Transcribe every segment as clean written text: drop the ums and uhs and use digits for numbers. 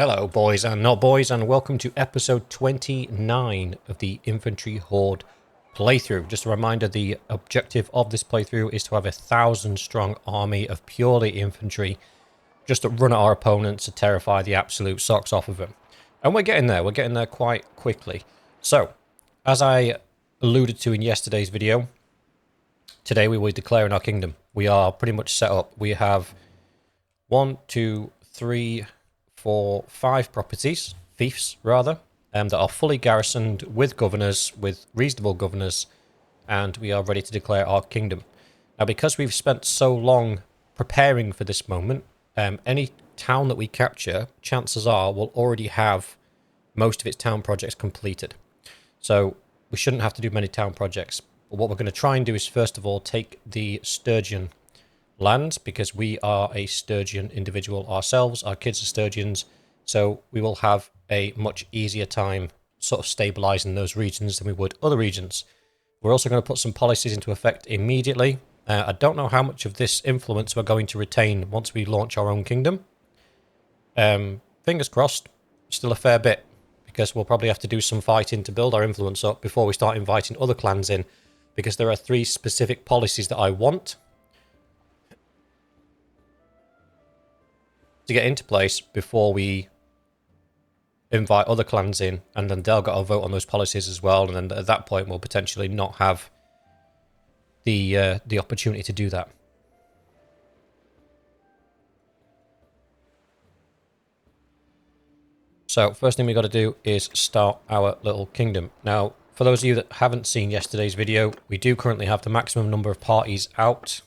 Hello boys and not boys, and welcome to episode 29 of the Infantry Horde playthrough. Just a reminder, the objective of this playthrough is to have 1,000 strong army of purely infantry, just to run at our opponents to terrify the absolute socks off of them. And we're getting there quite quickly. So, as I alluded to in yesterday's video, today we will be declaring our kingdom. We are pretty much set up. We have 1, 2, 3, 4, 5 properties, fiefs rather, that are fully garrisoned with governors, with reasonable governors, and we are ready to declare our kingdom. Now, because we've spent so long preparing for this moment, any town that we capture, chances are, will already have most of its town projects completed. So we shouldn't have to do many town projects. But what we're going to try and do is, first of all, take the Sturgeon lands, because we are a Sturgeon individual ourselves. Our kids are Sturgeons, so we will have a much easier time sort of stabilizing those regions than we would other regions. We're also going to put some policies into effect immediately. I don't know how much of this influence we're going to retain once we launch our own kingdom. Fingers crossed, still a fair bit, because we'll probably have to do some fighting to build our influence up before we start inviting other clans in, because there are 3 specific policies that I want to get into place before we invite other clans in, and then they'll get a vote on those policies as well, and then at that point we'll potentially not have the opportunity to do that. So first thing we got to do is start our little kingdom. Now, for those of you that haven't seen yesterday's video, we do currently have the maximum number of parties out,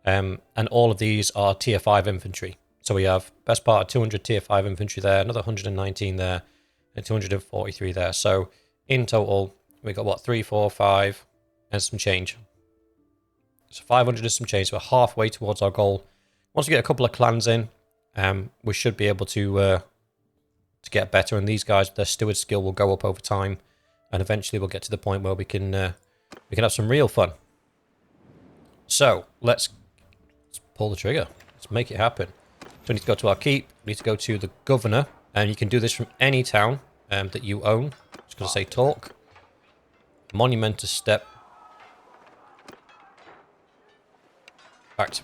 and all of these are tier 5 infantry. So we have best part of 200 tier 5 infantry there, another 119 there, and 243 there. So in total, we got what, 3, 4, 5, and some change. So 500 and some change. So we're halfway towards our goal. Once we get a couple of clans in, we should be able to get better. And these guys, their steward skill will go up over time, and eventually we'll get to the point where we can have some real fun. So let's pull the trigger. Let's make it happen. So we need to go to our keep, we need to go to the governor, and you can do this from any town that you own. Just going to say talk. Monumentous step. Fact.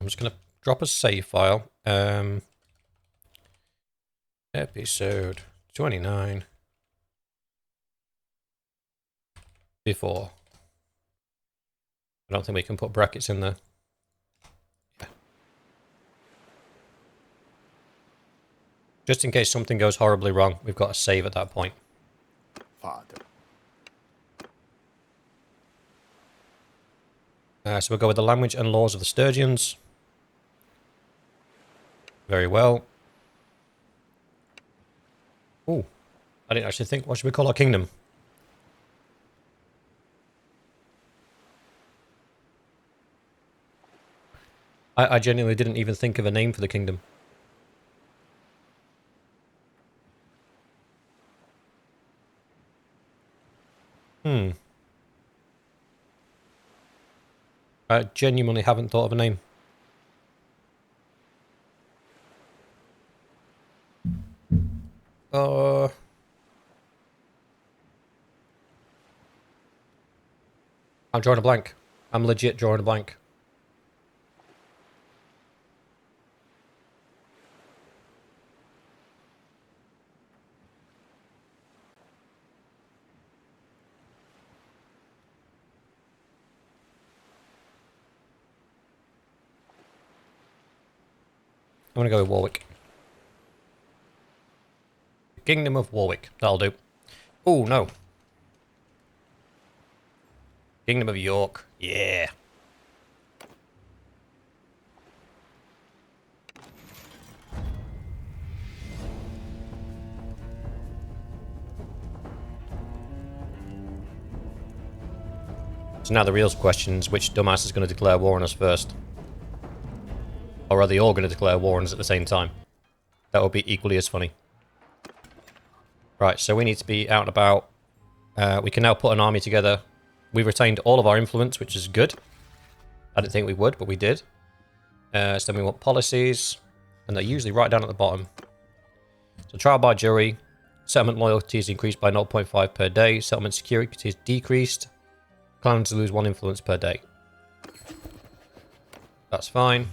I'm just going to drop a save file. Episode 29. Before. I don't think we can put brackets in there. Yeah. Just in case something goes horribly wrong, we've got to save at that point. Father. So we'll go with the language and laws of the Sturgeons. Very well. Ooh, I didn't actually think, what should we call our kingdom? I genuinely didn't even think of a name for the kingdom. I genuinely haven't thought of a name. I'm drawing a blank. I'm legit drawing a blank. I'm going to go with Warwick. Kingdom of Warwick. That'll do. Oh, no. Kingdom of York. Yeah. So now the real question is, which dumbass is going to declare war on us first? Or are they all going to declare war on us at the same time? That would be equally as funny. Right, so we need to be out and about. We can now put an army together. We've retained all of our influence, which is good. I didn't think we would, but we did. So then we want policies, and they're usually right down at the bottom. So trial by jury, settlement loyalty is increased by 0.5 per day, settlement security is decreased, clans lose 1 influence per day. That's fine.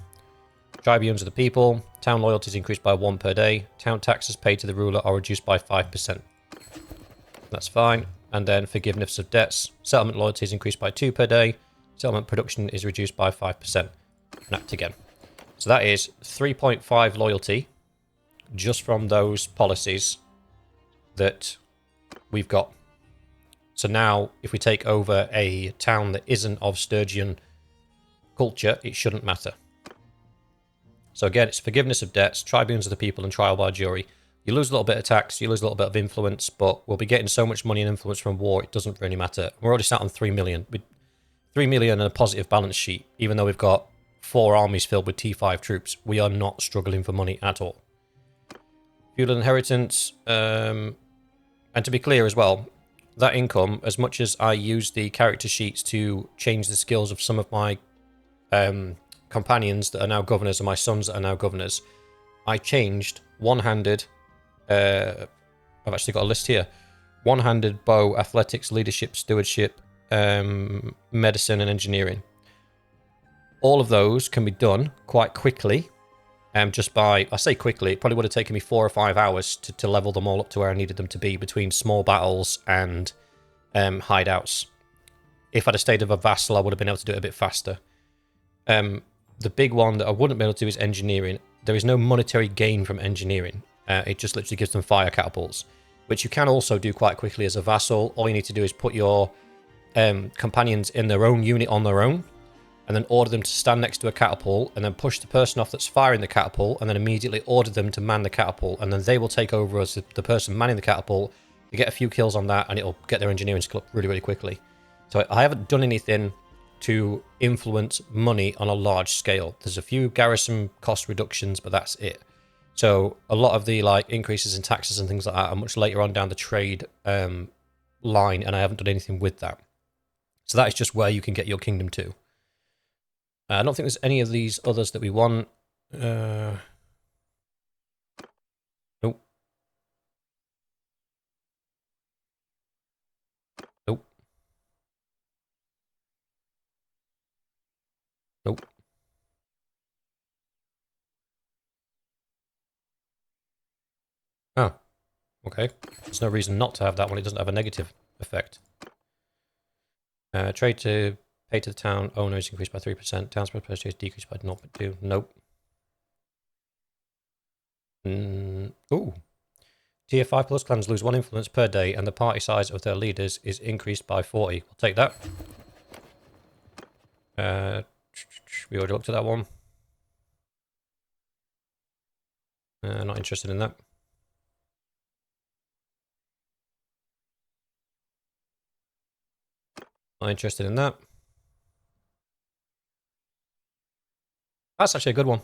Tribunes of the people, town loyalty is increased by 1 per day, town taxes paid to the ruler are reduced by 5%. That's fine. And then forgiveness of debts, settlement loyalty is increased by 2 per day, settlement production is reduced by 5%. And act again. So that is 3.5 loyalty just from those policies that we've got. So now, if we take over a town that isn't of Sturgian culture, it shouldn't matter. So again, it's forgiveness of debts, tribunes of the people, and trial by jury. You lose a little bit of tax, you lose a little bit of influence, but we'll be getting so much money and influence from war, it doesn't really matter. We're already sat on 3 million. With 3 million and a positive balance sheet, even though we've got 4 armies filled with T5 troops, we are not struggling for money at all. Feudal inheritance, and to be clear as well, that income, as much as I use the character sheets to change the skills of some of my companions that are now governors and my sons that are now governors, I changed one-handed, I've actually got a list here, one-handed, bow, athletics, leadership, stewardship, medicine and engineering. All of those can be done quite quickly, just by, I say quickly, it probably would have taken me 4 or 5 hours to level them all up to where I needed them to be between small battles and hideouts. If I'd have stayed with a vassal, I would have been able to do it a bit faster. The big one that I wouldn't be able to do is engineering. There is no monetary gain from engineering. It just literally gives them fire catapults, which you can also do quite quickly as a vassal. All you need to do is put your companions in their own unit on their own, and then order them to stand next to a catapult, and then push the person off that's firing the catapult, and then immediately order them to man the catapult, and then they will take over as the person manning the catapult. You get a few kills on that, and it'll get their engineering skill up really, really quickly. So I haven't done anything to influence money on a large scale. There's a few garrison cost reductions, but that's it. So a lot of the like increases in taxes and things like that are much later on down the trade line, and I haven't done anything with that. So that is just where you can get your kingdom to. I don't think there's any of these others that we want. Nope. Nope. Nope. Oh, okay. There's no reason not to have that one. It doesn't have a negative effect. Trade to pay to the town owner is increased by 3%. Town's purchase is decreased by 0.2. Nope. Ooh. Tier 5 plus clans lose 1 influence per day, and the party size of their leaders is increased by 40. We'll take that. We already looked at that one. Not interested in that. Not interested in that. That's actually a good one.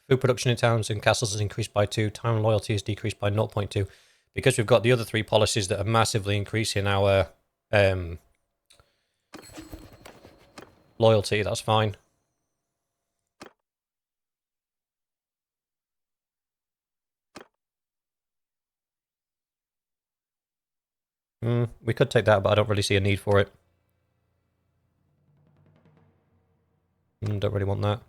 Food production in towns and castles is increased by 2. Town loyalty is decreased by 0.2. Because we've got the other 3 policies that are massively increasing our loyalty, that's fine. We could take that, but I don't really see a need for it. Don't really want that.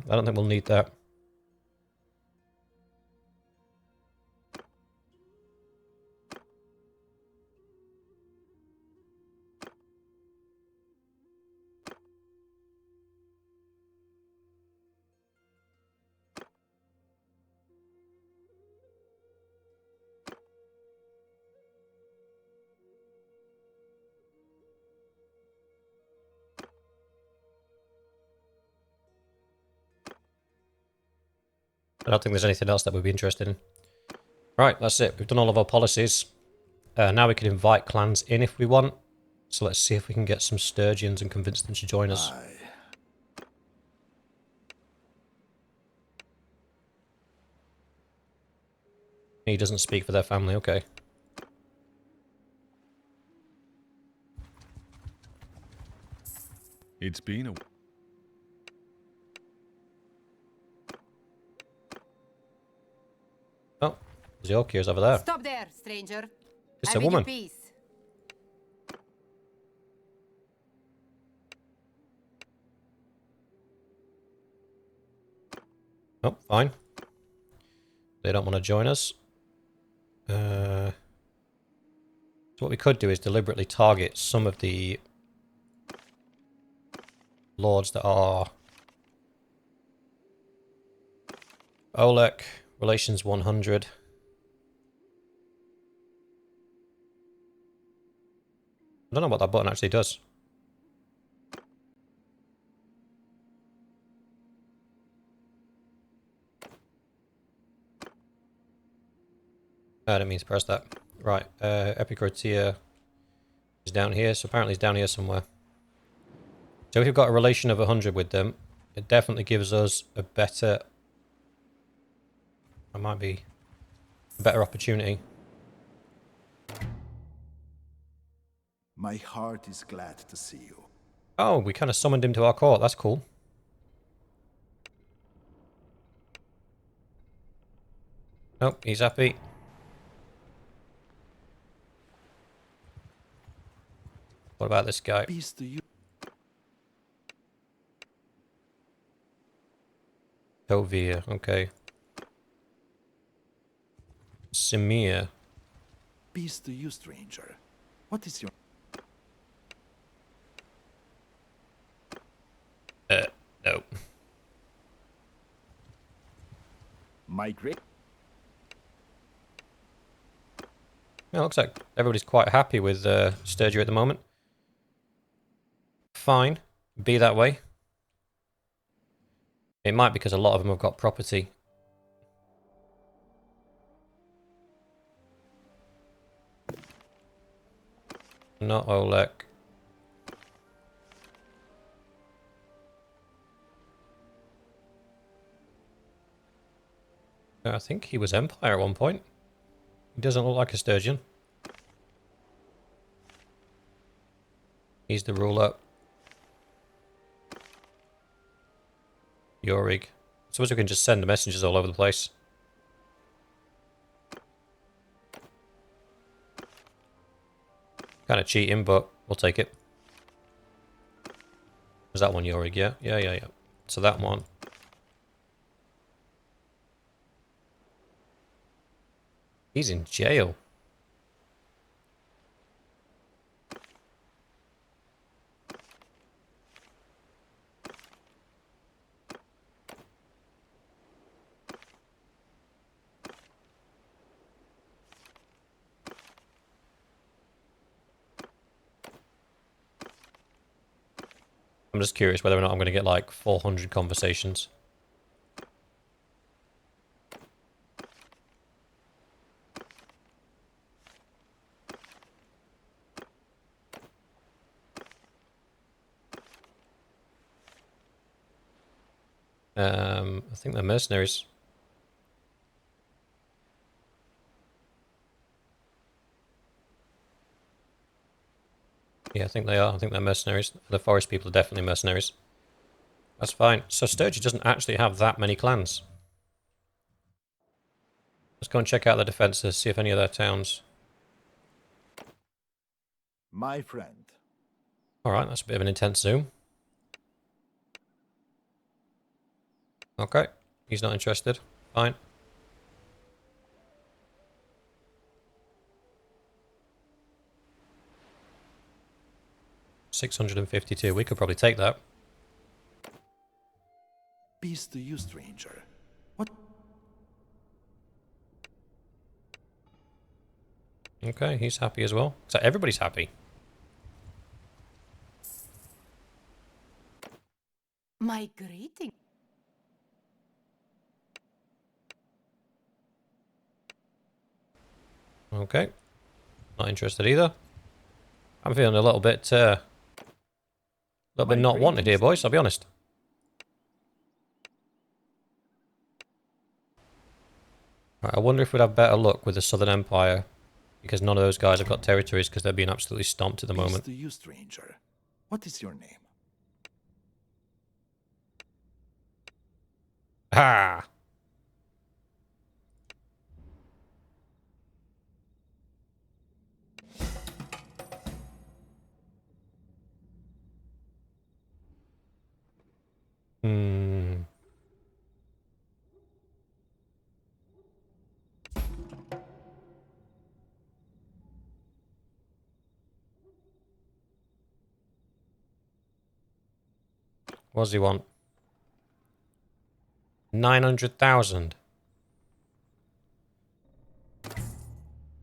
I don't think we'll need that. I don't think there's anything else that we'd be interested in. Right, that's it. We've done all of our policies. Now we can invite clans in if we want. So let's see if we can get some Sturgians and convince them to join us. He doesn't speak for their family, okay. It's been a... Oh, there's Yorkiers over there. Stop there, stranger. It's I a bid you woman. peace. Oh, fine. They don't want to join us. So what we could do is deliberately target some of the lords that are... Olek, relations 100. I don't know what that button actually does. I didn't mean to press that. Right, Epicrotia is down here, so apparently it's down here somewhere. So if we've got a relation of 100 with them, it definitely gives us a better... It might be a better opportunity. My heart is glad to see you. Oh, we kind of summoned him to our court. That's cool. Oh, he's happy. What about this guy? Peace to you. Tovir, okay. Simir. Peace to you, stranger. What is your... No. My great... Yeah, looks like everybody's quite happy with Sturgia at the moment. Fine. Be that way. It might because a lot of them have got property. Not Olek. I think he was Empire at one point. He doesn't look like a Sturgeon. He's the ruler. Yorig. Suppose we can just send the messengers all over the place. Kind of cheating, but we'll take it. Was that one Yorig? Yeah? Yeah. So that one. He's in jail. I'm just curious whether or not I'm going to get like 400 conversations. I think they're mercenaries. Yeah, I think they are. I think they're mercenaries. The forest people are definitely mercenaries. That's fine. So Sturgia doesn't actually have that many clans. Let's go and check out their defences, see if any of their towns... My friend. Alright, that's a bit of an intense zoom. Okay, he's not interested. Fine. $652. We could probably take that. Peace to you, stranger. What? Okay, he's happy as well. So everybody's happy. My greeting. Okay. Not interested either. I'm feeling a little bit not wanted here, boys, I'll be honest. Right, I wonder if we'd have better luck with the Southern Empire, because none of those guys have got territories because they're being absolutely stomped at the Peace moment. to you, stranger. What is your name? Ha! Hmm. What does he want? 900,000.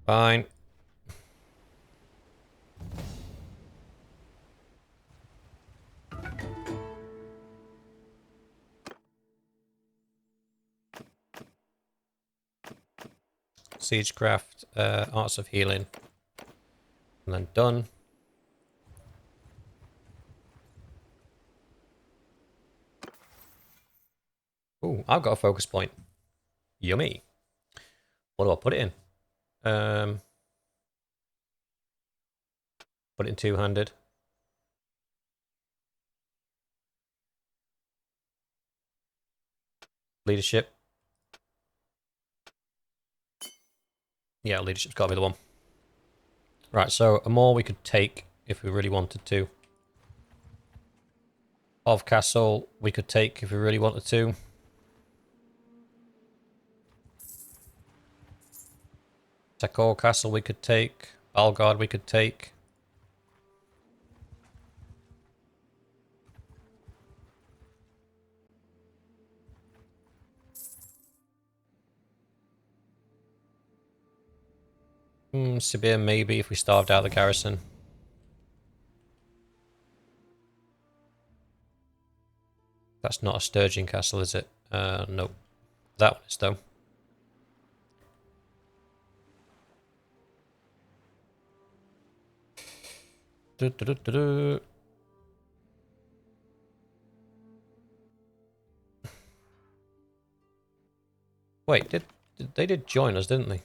Fine. Siegecraft, Arts of Healing. And then done. Ooh, I've got a focus point. Yummy. What do I put it in? Put it in two-handed. Leadership. Yeah, leadership's got to be the one. Right, so a more we could take if we really wanted to. Of Castle we could take if we really wanted to. Tekor Castle we could take. Balgard we could take. Sibir maybe if we starved out the garrison. That's not a Sturgeon Castle, is it? No. That one is, though. Du-du-du-du-du. Wait, they did join us, didn't they?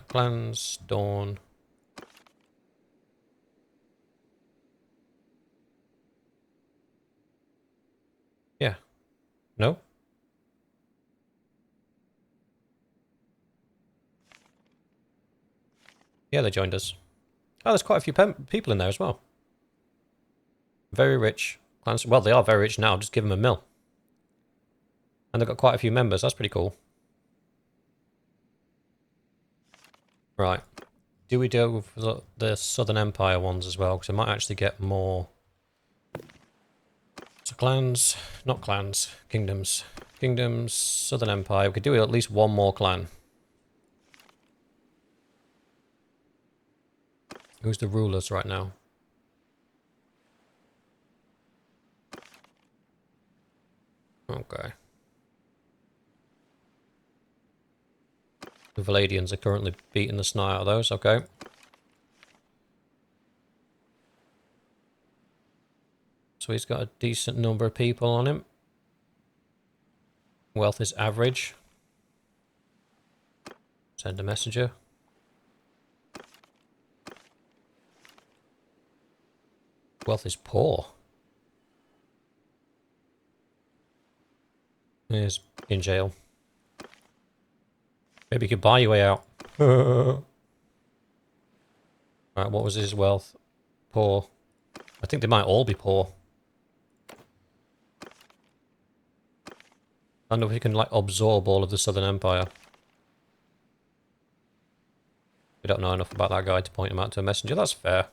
Clans, Dawn. Yeah. No? Yeah, they joined us. Oh, there's quite a few people in there as well. Very rich. Clans, well, they are very rich now. Just give them a mill. And they've got quite a few members. That's pretty cool. Right. Do we do the Southern Empire ones as well? Because I might actually get more. So clans, not clans, kingdoms. Kingdoms, Southern Empire. We could do at least one more clan. Who's the rulers right now? Okay. The Valadians are currently beating the snot out of those. Okay. So he's got a decent number of people on him. Wealth is average. Send a messenger. Wealth is poor. He's in jail. Maybe you could buy your way out. Right, what was his wealth? Poor. I think they might all be poor. I don't know if he can, like, absorb all of the Southern Empire. We don't know enough about that guy to point him out to a messenger. That's fair.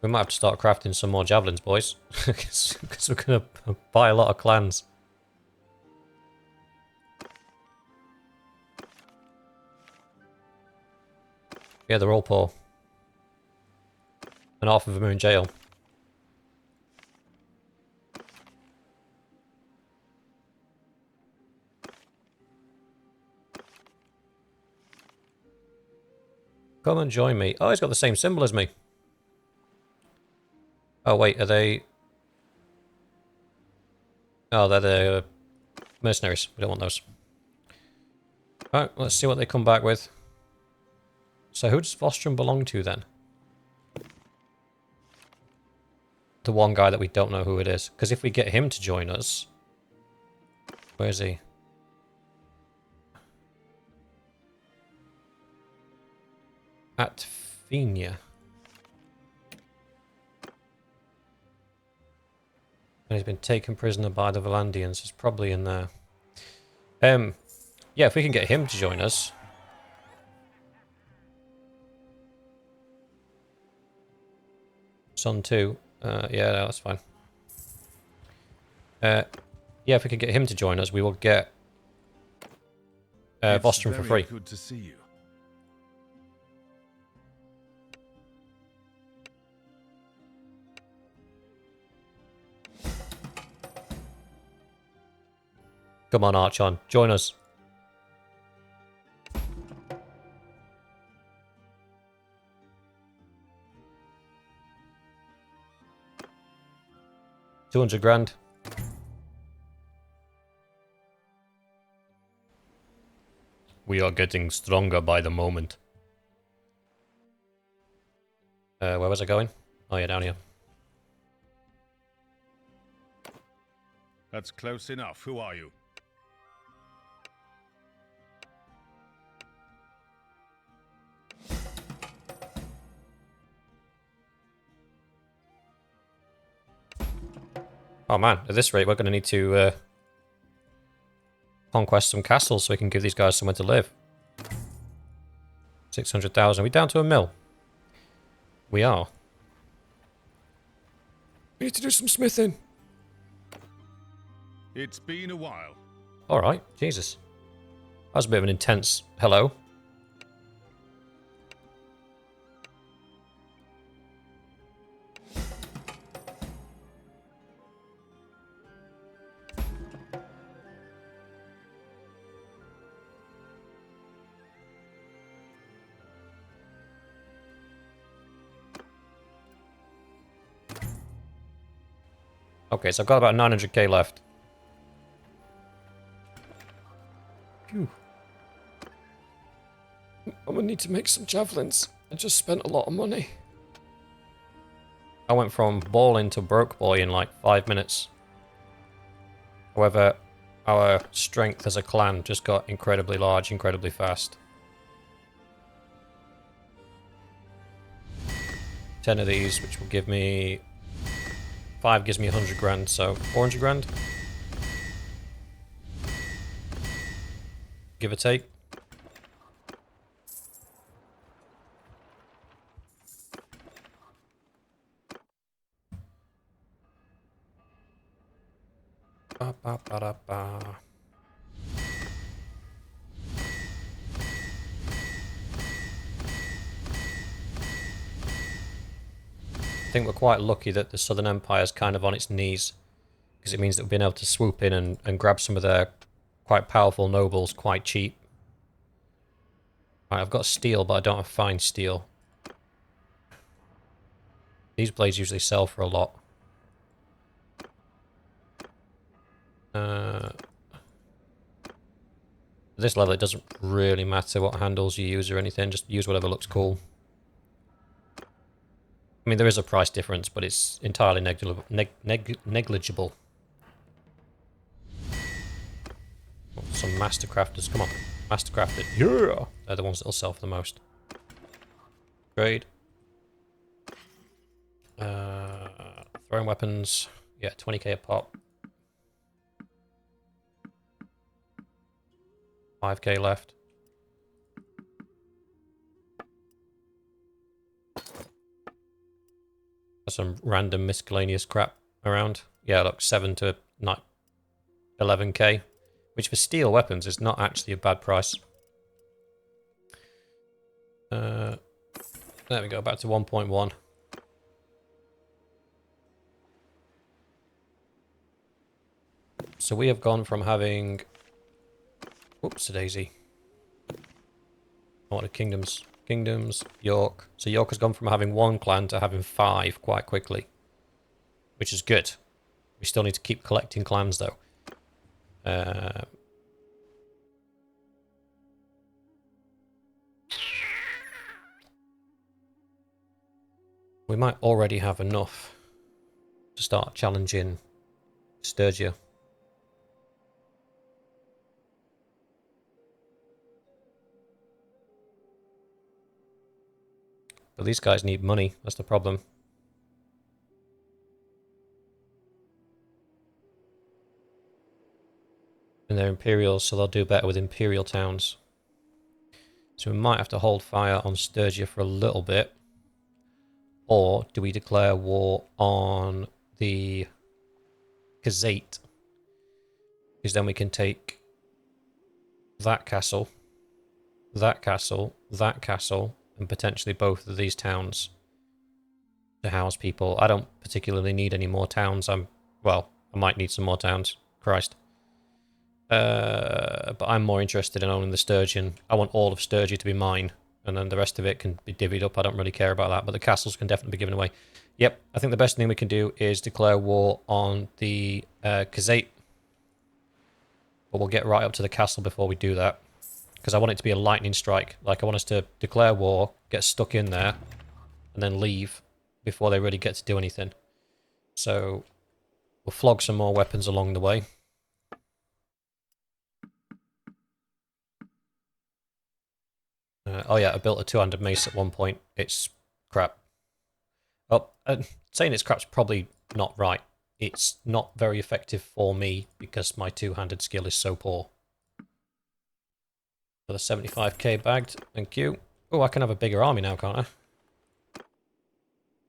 We might have to start crafting some more javelins, boys. Because we're going to buy a lot of clans. Yeah, they're all poor. And half of them are in jail. Come and join me. Oh, he's got the same symbol as me. Oh, wait, are they... Oh, they're the mercenaries. We don't want those. Alright, let's see what they come back with. So who does Vostrum belong to then? The one guy that we don't know who it is. Because if we get him to join us... Where is he? At Fenia. And he's been taken prisoner by the Valandians. He's probably in there. Yeah, if we can get him to join us. Son 2. Yeah, no, that's fine. Yeah, if we can get him to join us, we will get Vostrum for free. Good to see you. Come on, Archon, join us. $200,000. We are getting stronger by the moment. Where was I going? Oh yeah, down here. That's close enough. Who are you? Oh man, at this rate we're going to need to conquest some castles so we can give these guys somewhere to live. 600,000. Are we down to a mill? We are. We need to do some smithing. It's been a while. Alright, Jesus. That was a bit of an intense hello. Okay, so I've got about 900k left. Phew. I'm gonna need to make some javelins. I just spent a lot of money. I went from balling to broke boy in like 5 minutes. However, our strength as a clan just got incredibly large, incredibly fast. 10 of these, which will give me... 5 gives me 100,000, so 400,000. Give or take. Ba, ba, ba, da, ba. I think we're quite lucky that the Southern Empire is kind of on its knees, because it means that we've been able to swoop in and grab some of their quite powerful nobles quite cheap. Right, I've got steel, but I don't have fine steel. These blades usually sell for a lot. At this level, it doesn't really matter what handles you use or anything. Just use whatever looks cool. I mean, there is a price difference, but it's entirely negligible. Oh, some master crafters. Come on. Master crafted. Yeah! They're the ones that'll sell for the most. Trade. Throwing weapons. Yeah, 20k a pop. 5k left. Some random miscellaneous crap around. Yeah, look, 7 to 11k. Which for steel weapons is not actually a bad price. There we go, back to 1.1. So we have gone from having... Whoops-a-daisy. What are kingdoms? Kingdoms, York. So York has gone from having 1 clan to having 5 quite quickly. Which is good. We still need to keep collecting clans though. Uh, we might already have enough to start challenging Sturgia. But these guys need money, that's the problem. And they're Imperials, so they'll do better with Imperial towns. So we might have to hold fire on Sturgia for a little bit. Or do we declare war on the Gazette? Because then we can take that castle, that castle, that castle, and potentially both of these towns to house people. I don't particularly need any more towns. Well, I might need some more towns. Christ. But I'm more interested in owning the Sturgeon. I want all of Sturgia to be mine, and then the rest of it can be divvied up. I don't really care about that, but the castles can definitely be given away. Yep, I think the best thing we can do is declare war on the Gazette. But we'll get right up to the castle before we do that. Because I want it to be a lightning strike. Like, I want us to declare war, get stuck in there, and then leave before they really get to do anything. So, we'll flog some more weapons along the way. Oh yeah, I built a two-handed mace at one point. It's crap. Oh, saying it's crap's probably not right. It's not very effective for me because my two-handed skill is so poor. Another 75k bagged. Thank you. Oh, I can have a bigger army now, can't I?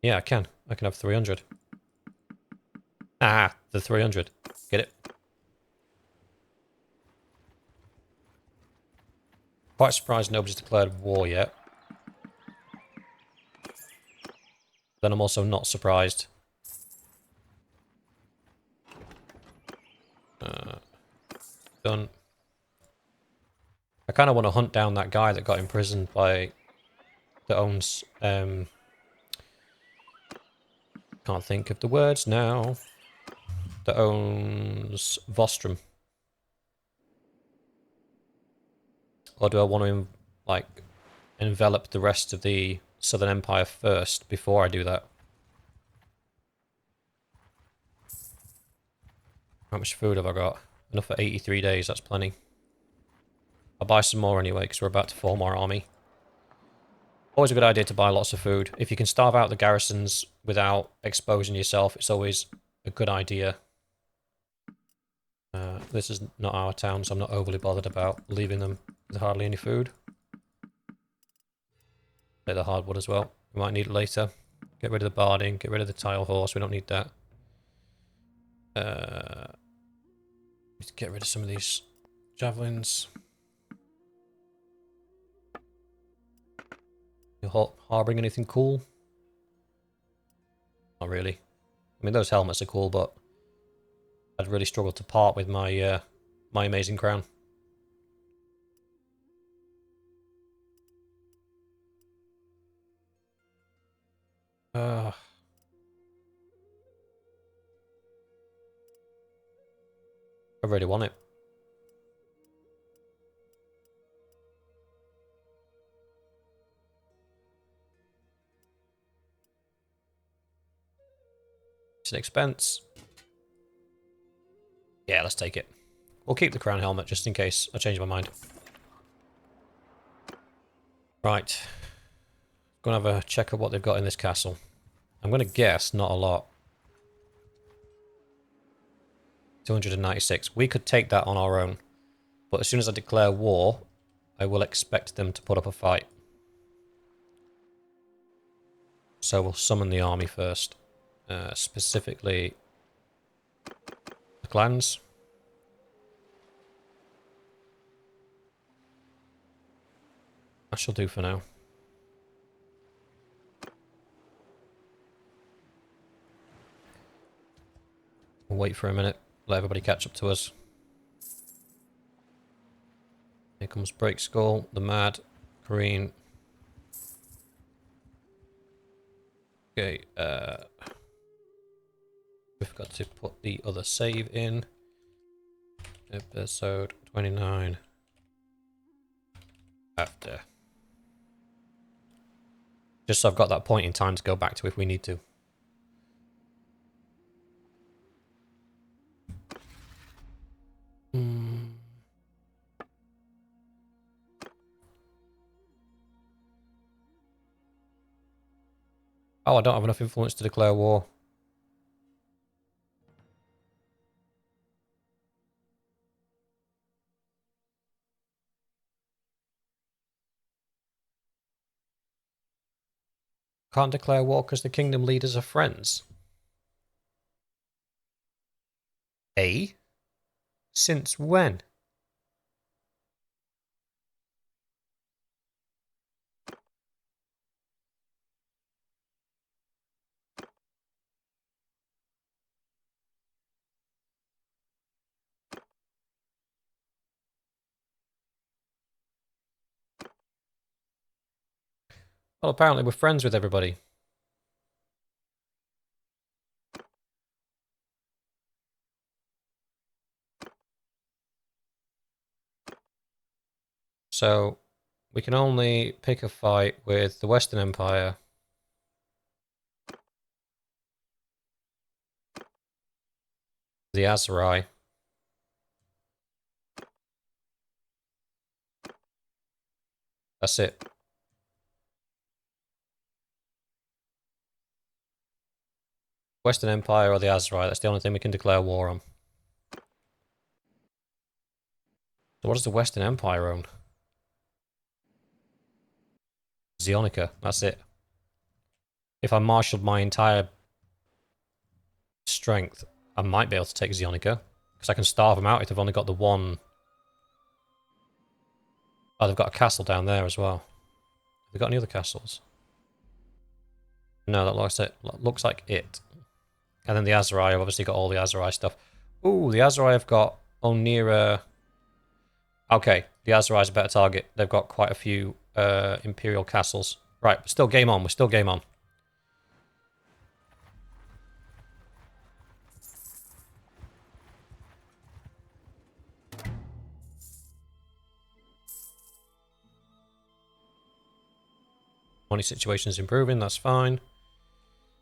Yeah, I can. I can have 300. Ah, the 300. Get it? Quite surprised nobody's declared war yet. Then I'm also not surprised. Done. I kind of want to hunt down that guy that got imprisoned by... that owns... can't think of the words now. That owns Vostrum. Or do I want to, like, envelop the rest of the Southern Empire first before I do that? How much food have I got? Enough for 83 days, that's plenty. I'll buy some more anyway, because we're about to form our army. Always a good idea to buy lots of food. If you can starve out the garrisons without exposing yourself, it's always a good idea. This is not our town, so I'm not overly bothered about leaving them with hardly any food. Take the hardwood as well. We might need it later. Get rid of the barding, get rid of the tile horse, we don't need that. Need to get rid of some of these javelins. You harboring anything cool? Not really. I mean, those helmets are cool, but I'd really struggle to part with my my amazing crown. I really want it. It's an expense. Yeah, let's take it. We'll keep the crown helmet just in case I change my mind. Right. Gonna have a check of what they've got in this castle. I'm gonna guess not a lot. 296. We could take that on our own. But as soon as I declare war, I will expect them to put up a fight. So we'll summon the army first. Specifically, the clans. That shall do for now. We'll wait for a minute. Let everybody catch up to us. Here comes Break Skull, the Mad, Green. Okay, we've got to put the other save in. Episode 29. After. Just so I've got that point in time to go back to if we need to. Oh, I don't have enough influence to declare war. Can't declare war because the kingdom leaders are friends. Eh? Since when? Well, apparently we're friends with everybody. So, we can only pick a fight with the Western Empire, the Aserai, that's it. Western Empire or the Aserai, that's the only thing we can declare war on. So what does the Western Empire own? Zionica, that's it. If I marshalled my entire strength, I might be able to take Zionica. Because I can starve them out if they've only got the one. Oh, they've got a castle down there as well. Have they got any other castles? No, that looks like it. And then the Aserai have obviously got all the Aserai stuff. Ooh, the Aserai have got Onira. Okay, the Aserai is a better target. They've got quite a few Imperial castles. Right, we're still game on. We're still game on. Money situation is improving. That's fine.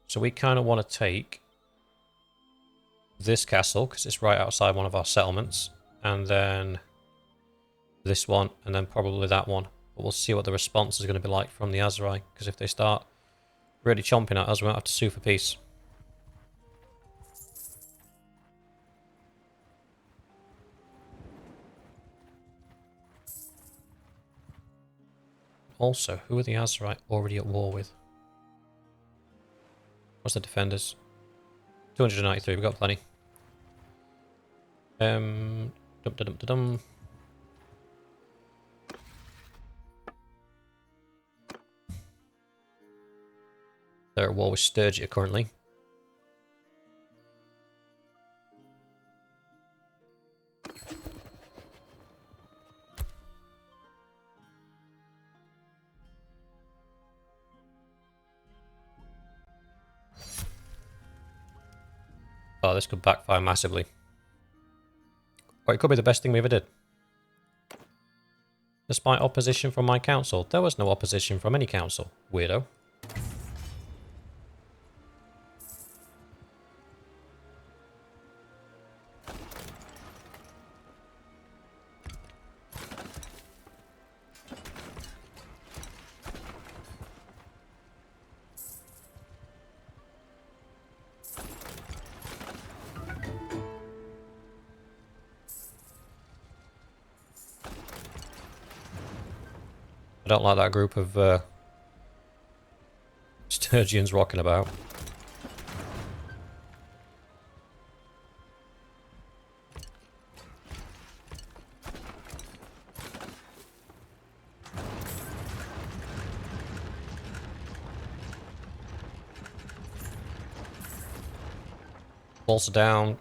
So we kind of want to take this castle because it's right outside one of our settlements, and then this one, and then probably that one. But we'll see what the response is going to be like from the Aserai, because if they start really chomping at us, we might have to sue for peace. Also, who are the Aserai already at war with? What's the defenders? 293, we've got plenty. Dum dum dum dum dum. They're at war with Sturgia currently. Oh, this could backfire massively. Or it could be the best thing we ever did. Despite opposition from my council. There was no opposition from any council. Weirdo. I don't like that group of Sturgians rocking about. Walls are down.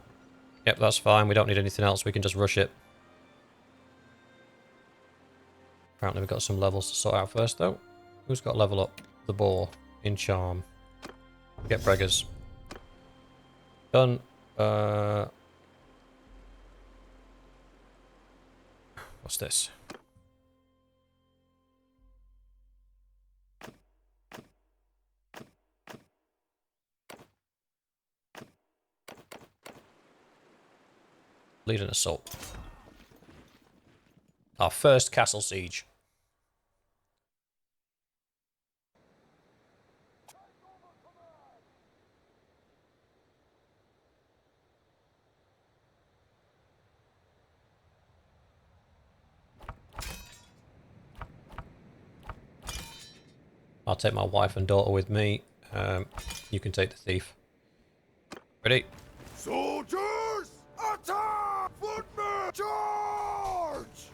Yep, that's fine. We don't need anything else. We can just rush it. Apparently we've got some levels to sort out first, though. Who's got level up? The boar. In charm. Get Breggers. Done. What's this? Lead an assault. Our first castle siege. I'll take my wife and daughter with me. You can take the thief. Ready? Soldiers, attack! Footmen, charge!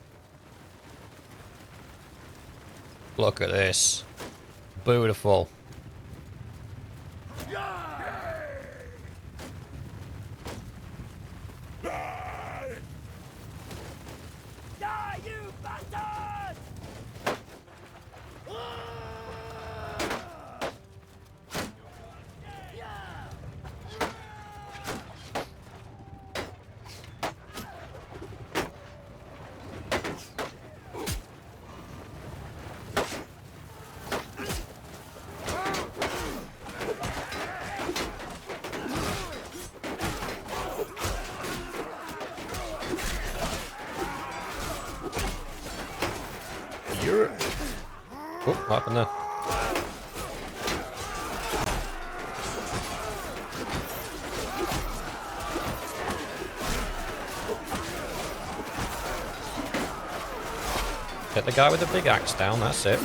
Look at this. Beautiful. Oh, what happened there? Get the guy with the big axe down, that's it.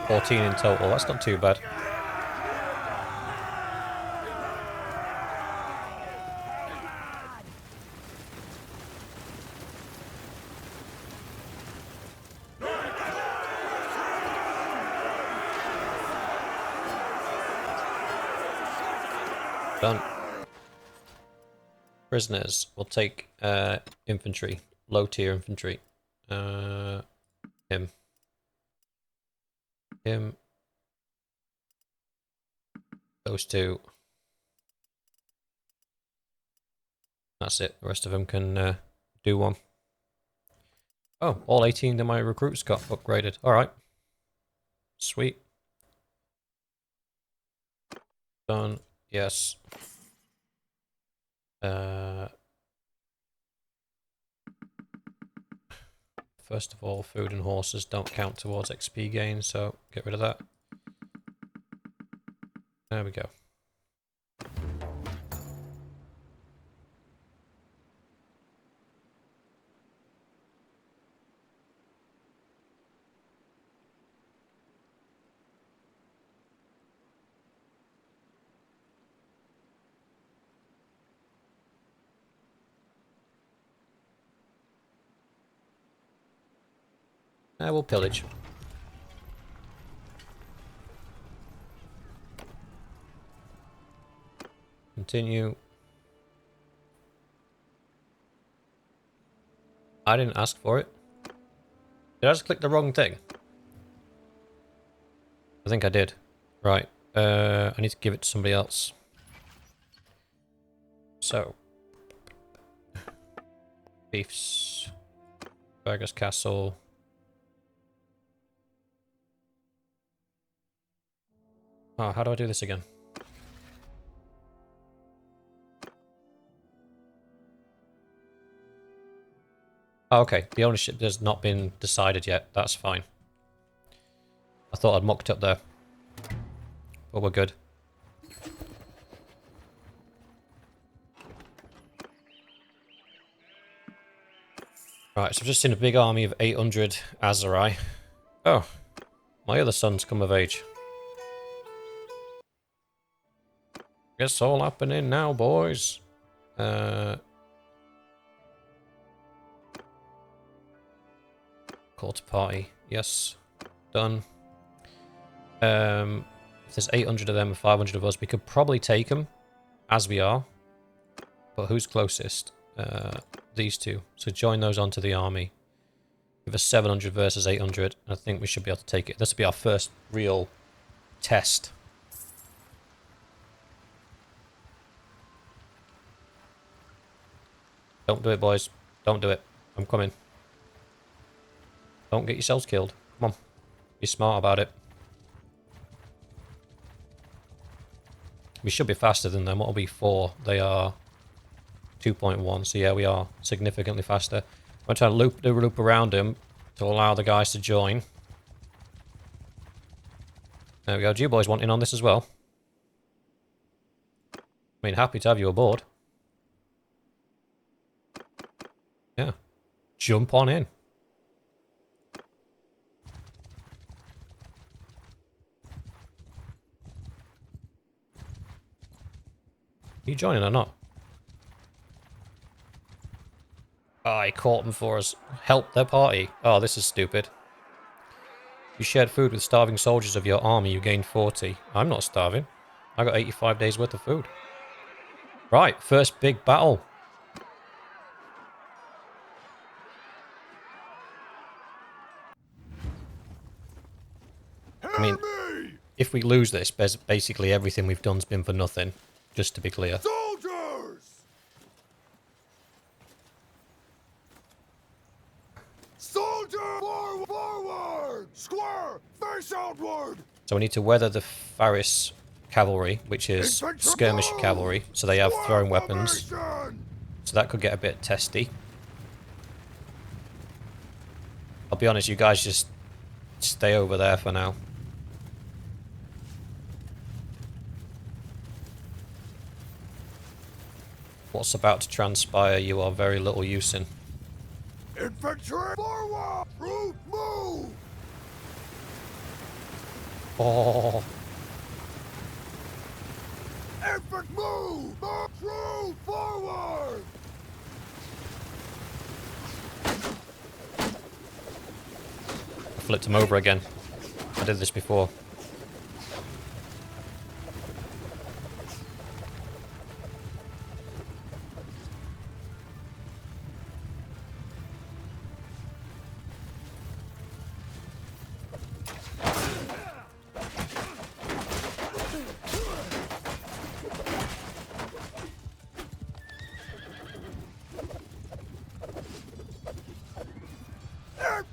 $14 in total, that's not too bad. Done. Prisoners. We'll take infantry. Low tier infantry. Him. Him. Those two. That's it. The rest of them can do one. Oh, all 18 of my recruits got upgraded. Alright. Sweet. Done. Yes. First of all, food and horses don't count towards XP gain, so get rid of that. There we go. We'll pillage. Continue. I didn't ask for it. Did I just click the wrong thing? I think I did. Right. I need to give it to somebody else. So. Chiefs. Burgers Castle. Oh, how do I do this again? Oh, okay, the ownership has not been decided yet. That's fine. I thought I'd mucked up there. But we're good. Right, so I've just seen a big army of 800 Aserai. Oh, my other son's come of age. It's all happening now, boys. Call to party. Yes. Done. If there's 800 of them and 500 of us, we could probably take them, as we are. But who's closest? These two. So join those onto the army. Give us 700 versus 800. I think we should be able to take it. This will be our first real test. Don't do it, boys. Don't do it. I'm coming. Don't get yourselves killed. Come on. Be smart about it. We should be faster than them. What will be 4? They are 2.1. So yeah, we are significantly faster. I'm trying to do a loop around him to allow the guys to join. There we go. Do you boys want in on this as well? I mean, happy to have you aboard. Yeah. Jump on in. Are you joining or not? Oh, he caught them for us. Help their party. Oh, this is stupid. You shared food with starving soldiers of your army. You gained 40. I'm not starving. I got 85 days worth of food. Right, first big battle. I mean, if we lose this, basically everything we've done's been for nothing. Just to be clear. Soldiers! Soldier! Forward! Square! Face outward! So we need to weather the Faris cavalry, which is skirmish cavalry. So they have throwing weapons. So that could get a bit testy. I'll be honest, you guys just stay over there for now. What's about to transpire you are very little use in. Infantry forward! Route move! Oh, Infantry move! Route forward! I flipped him over again. I did this before.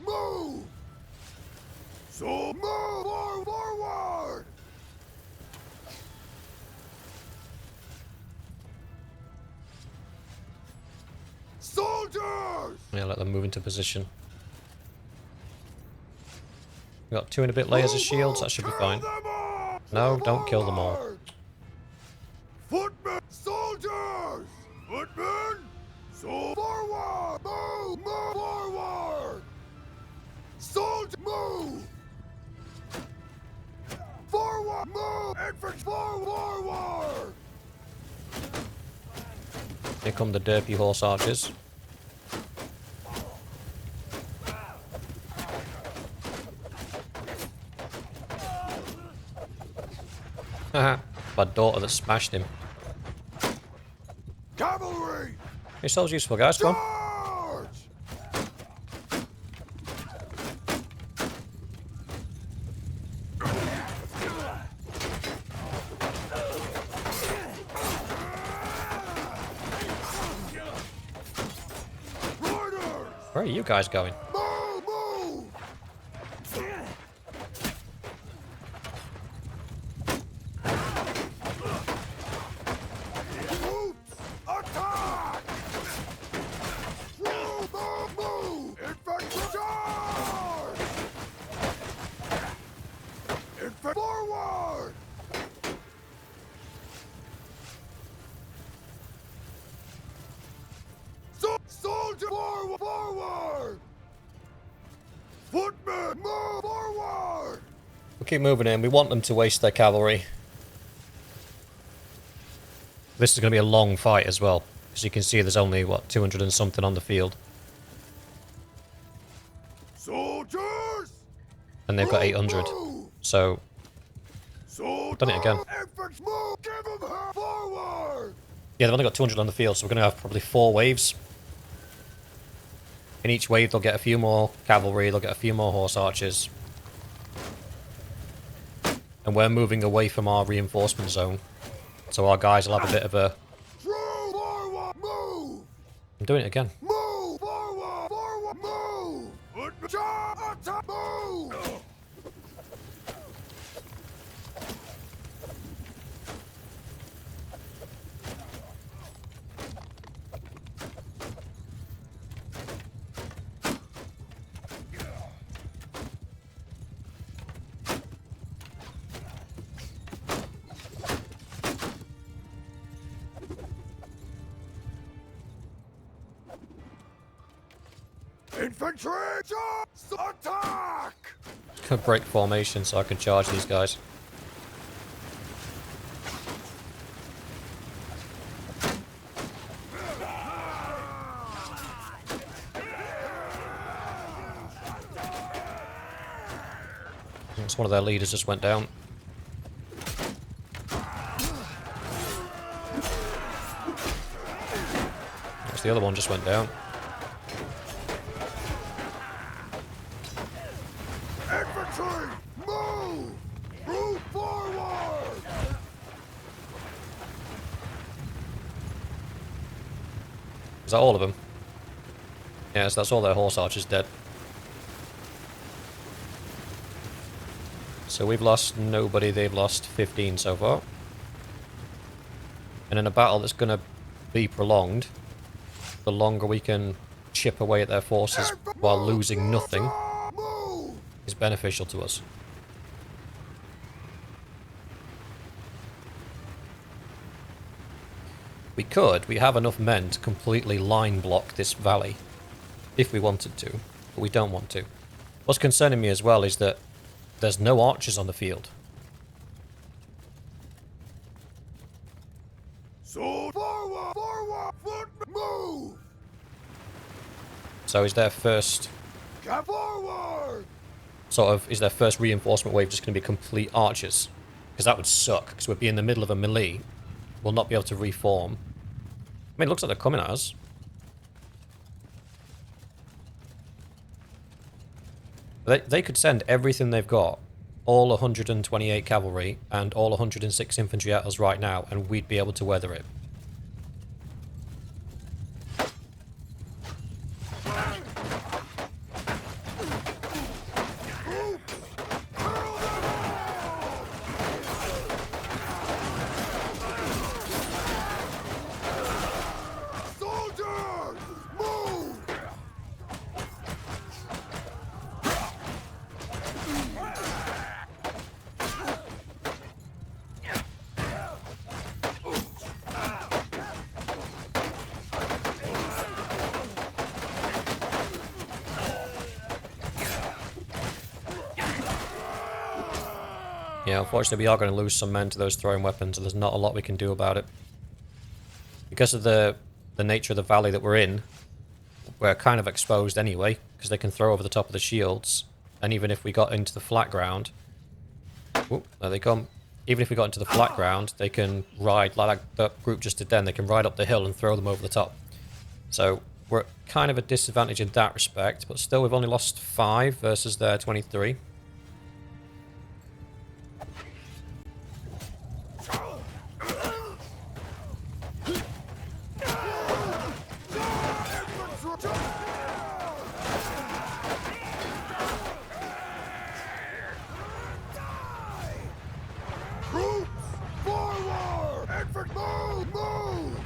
Move! So move forward! Soldiers! Yeah, let them move into position. We got 2 and a bit layers of shields, that should be fine. No, don't kill them all. Footmen! Soldiers! Footmen! So forward! Move! Move forward! Soldier! Move! Forward! Move! Infantry forward! Here come the derpy horse archers. Haha, my daughter that smashed him. Cavalry! Yourselves useful, guys, come on. Charge! Riders! Where are you guys going? Move! Move! Troops! Attack! Move! Move! Move! Forward! Footmen, move forward! We'll keep moving in. We want them to waste their cavalry. This is going to be a long fight as well. As you can see, there's only, what, 200 and something on the field. Soldiers! And they've got 800. So, done it again. Yeah, they've only got 200 on the field, so we're going to have probably 4 waves. In each wave, they'll get a few more cavalry, they'll get a few more horse archers. And we're moving away from our reinforcement zone. So our guys will have a bit of a... I'm doing it again. Move forward! Forward! Move! Move! Infantry! Attack! Gonna break formation so I can charge these guys. It's one of their leaders just went down. The other one just went down. Infantry! Move! Move forward! Is that all of them? Yes, that's all their horse archers dead. So we've lost nobody, they've lost 15 so far. And in a battle that's going to be prolonged, the longer we can chip away at their forces while losing nothing is beneficial to us. We have enough men to completely line block this valley, if we wanted to, but we don't want to. What's concerning me as well is that there's no archers on the field. So forward, forward, foot, move! So is their first Get forward! is their first reinforcement wave just going to be complete archers? Because that would suck, because we'd be in the middle of a melee. We'll not be able to reform. I mean, it looks like they're coming at us. They could send everything they've got, all 128 cavalry and all 106 infantry at us right now, and we'd be able to weather it. Soldiers! Move! Yeah, unfortunately we are going to lose some men to those throwing weapons, and there's not a lot we can do about it. Because of the nature of the valley that we're in, we're kind of exposed anyway, because they can throw over the top of the shields. And even if we got into the flat ground... Whoop, there they come. Even if we got into the flat ground, they can ride, like that group just did then, they can ride up the hill and throw them over the top. So we're at kind of a disadvantage in that respect, but still we've only lost 5 versus their 23. Troops! Forward! Infantry! Move! Move!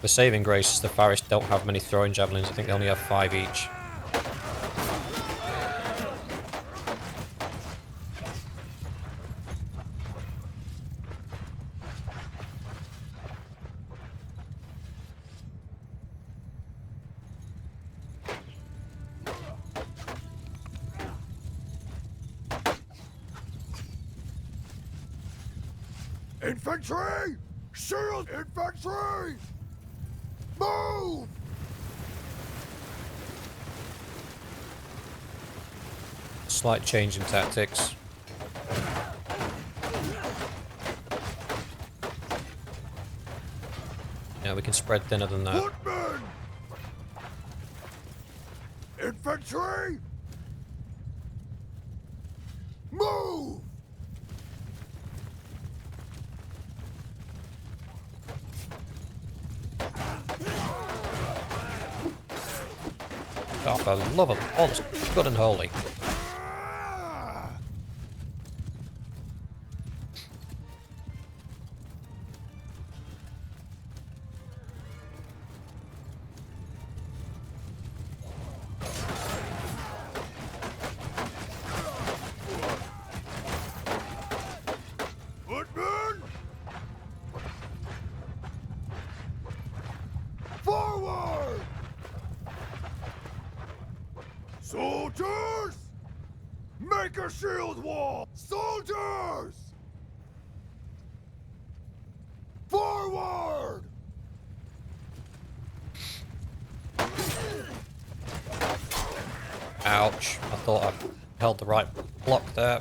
The saving grace is the Faris don't have many throwing javelins. I think they only have 5 each. Infantry! Shield! Infantry! Move! Slight change in tactics. Yeah, we can spread thinner than that. Footmen! Infantry! Move! Oh, for the love of all that's good and holy. Footmen! Forward! Soldiers! Make a shield wall! Soldiers! Forward! Ouch. I thought I held the right block there.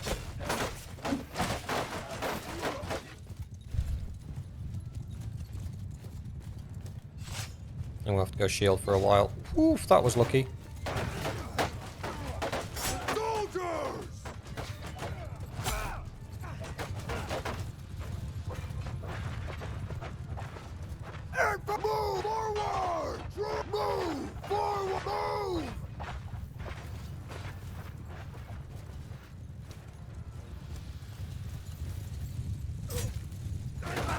And we'll have to go shield for a while. Oof, that was lucky. Soldiers! Move forward! Move forward! Move!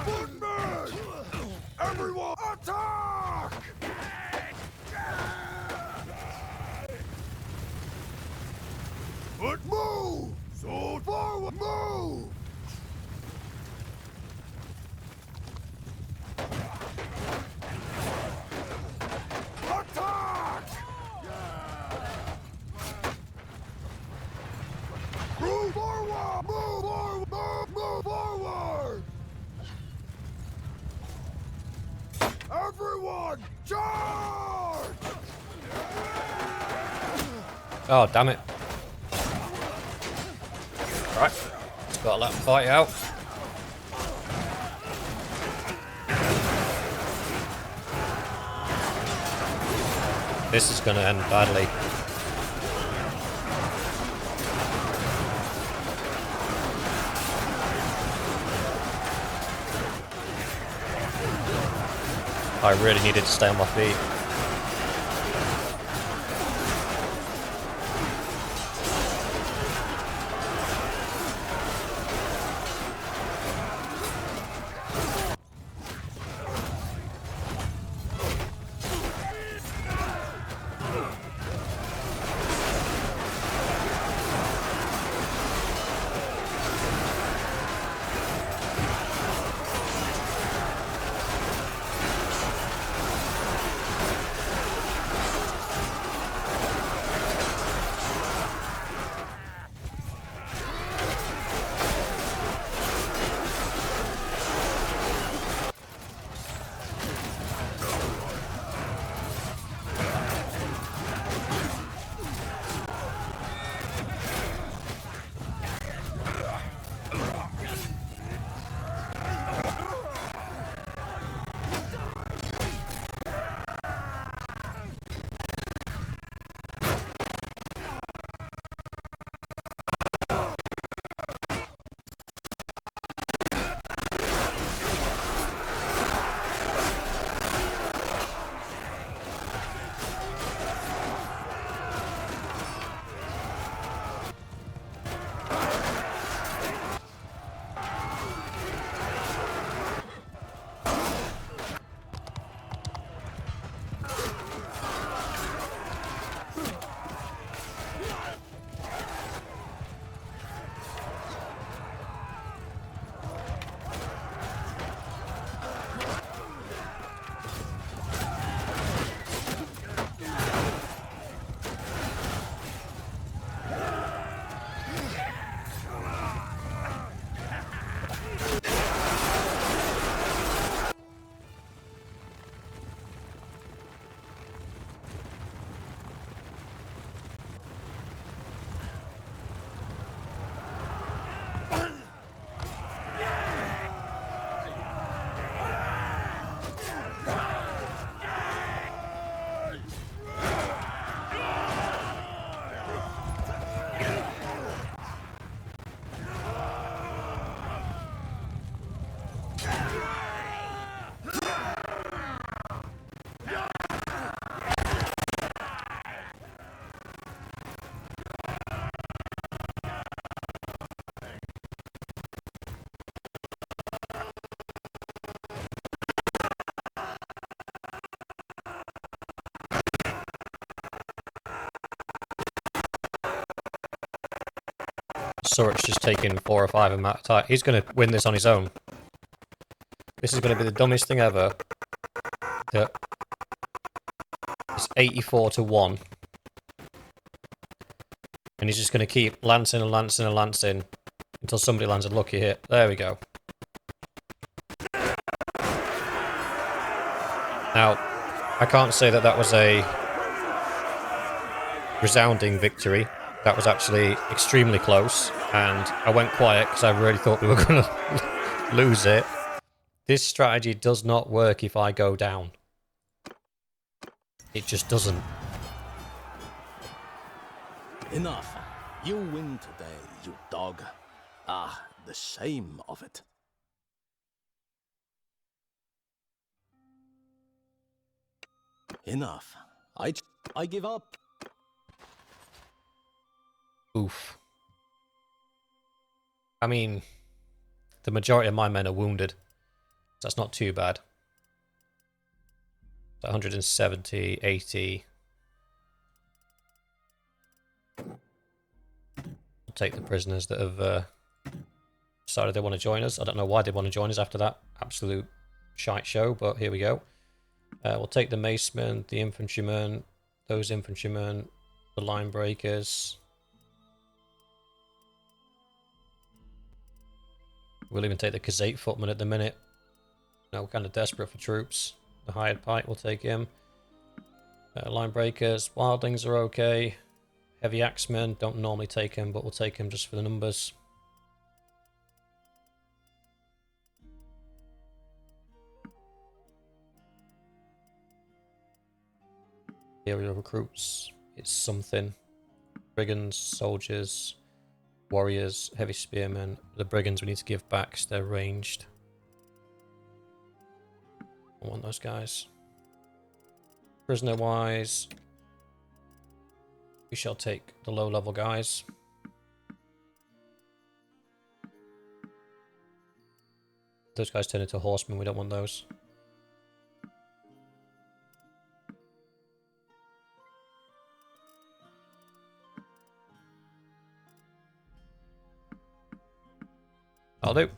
Footmen! Everyone, attack! Foot move! So forward! Move! Attack! Move forward! Move forward! Move forward! Everyone, charge! Oh, damn it. Right. Just gotta let them fight out. This is gonna end badly. I really needed to stay on my feet. Surik's just taking 4 or 5 of them at a time. He's going to win this on his own. This is going to be the dumbest thing ever. That it's 84 to 1. And he's just going to keep lancing and lancing and lancing until somebody lands a lucky hit. There we go. Now, I can't say that that was a resounding victory. That was actually extremely close, and I went quiet because I really thought we were going to lose it. This strategy does not work if I go down. It just doesn't. Enough. You win today, you dog. Ah, the shame of it. Enough. I give up. Oof. I mean, the majority of my men are wounded. So that's not too bad. 170, 80. I'll take the prisoners that have decided they want to join us. I don't know why they want to join us after that absolute shite show, but here we go. We'll take the macemen, the infantrymen, those infantrymen, the line breakers. We'll even take the Kazate footman at the minute. No, we're kind of desperate for troops. The hired pike, we'll take him. Line breakers, wildlings are okay. Heavy axemen, don't normally take him, but we'll take him just for the numbers. Aerial recruits, it's something. Brigands, soldiers, warriors, heavy spearmen. The brigands we need to give back because they're ranged. I want those guys. Prisoner wise, we shall take the low level guys. Those guys turn into horsemen, we don't want those. I'll do.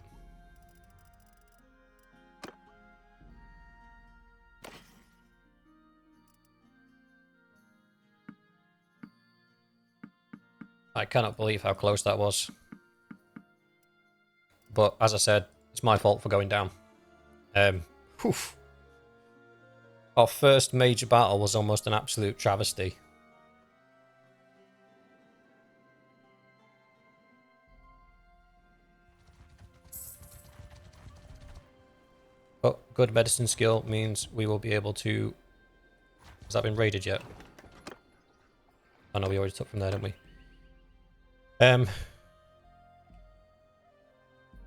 I cannot believe how close that was. But as I said, it's my fault for going down. Whew. Our first major battle was almost an absolute travesty. But good medicine skill means we will be able to... Has that been raided yet? Oh no, we already took from there, didn't we?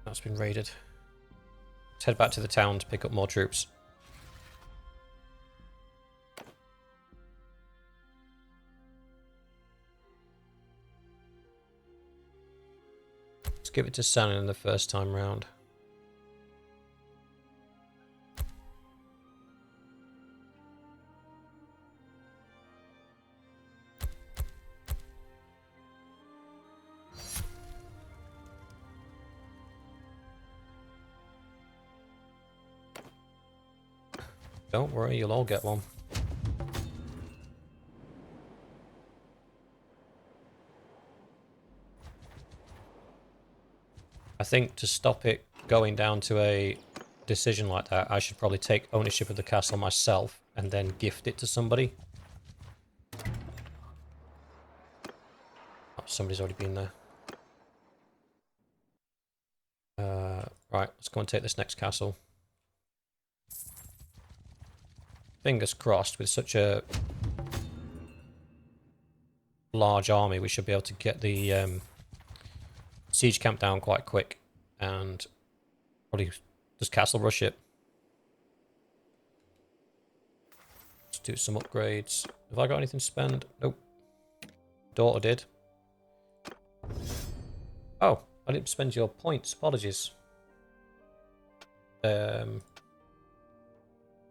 That's been raided. Let's head back to the town to pick up more troops. Let's give it to Sanin the first time round. Don't worry, you'll all get one. I think to stop it going down to a decision like that, I should probably take ownership of the castle myself and then gift it to somebody. Oh, somebody's already been there. Right, let's go and take this next castle. Fingers crossed, with such a large army, we should be able to get the siege camp down quite quick and probably just castle rush it. Let's do some upgrades. Have I got anything to spend? Nope. Daughter did. Oh, I didn't spend your points. Apologies.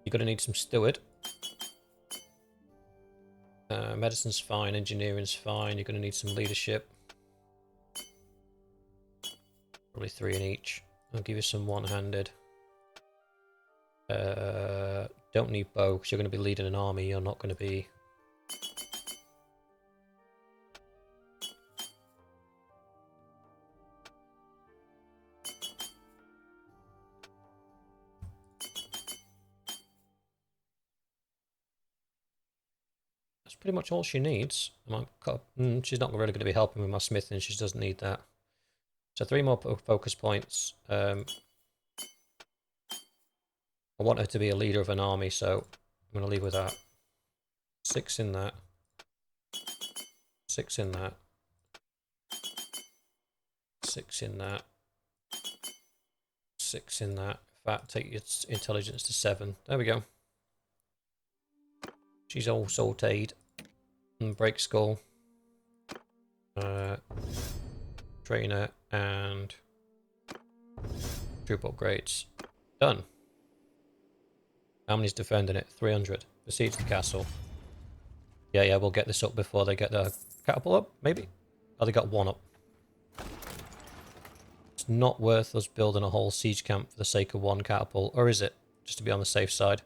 You're gonna need some steward. Medicine's fine, engineering's fine. You're gonna need some leadership. Probably 3 in each. I'll give you some one-handed. Don't need bow, because you're going to be leading an army. You're not going to be... That's pretty much all she needs. She's not really going to be helping with my smithing. She doesn't need that. So 3 more focus points. I want her to be a leader of an army, so I'm going to leave with that. 6 in that. 6 in that. 6 in that. 6 in that. In fact, take its intelligence to 7. There we go. She's all sauteed. And break skull. Trainer and troop upgrades. Done. How many's defending it? 300. Besiege the castle. Yeah, we'll get this up before they get their catapult up, maybe? Oh, they got 1 up. It's not worth us building a whole siege camp for the sake of 1 catapult, or is it? Just to be on the safe side.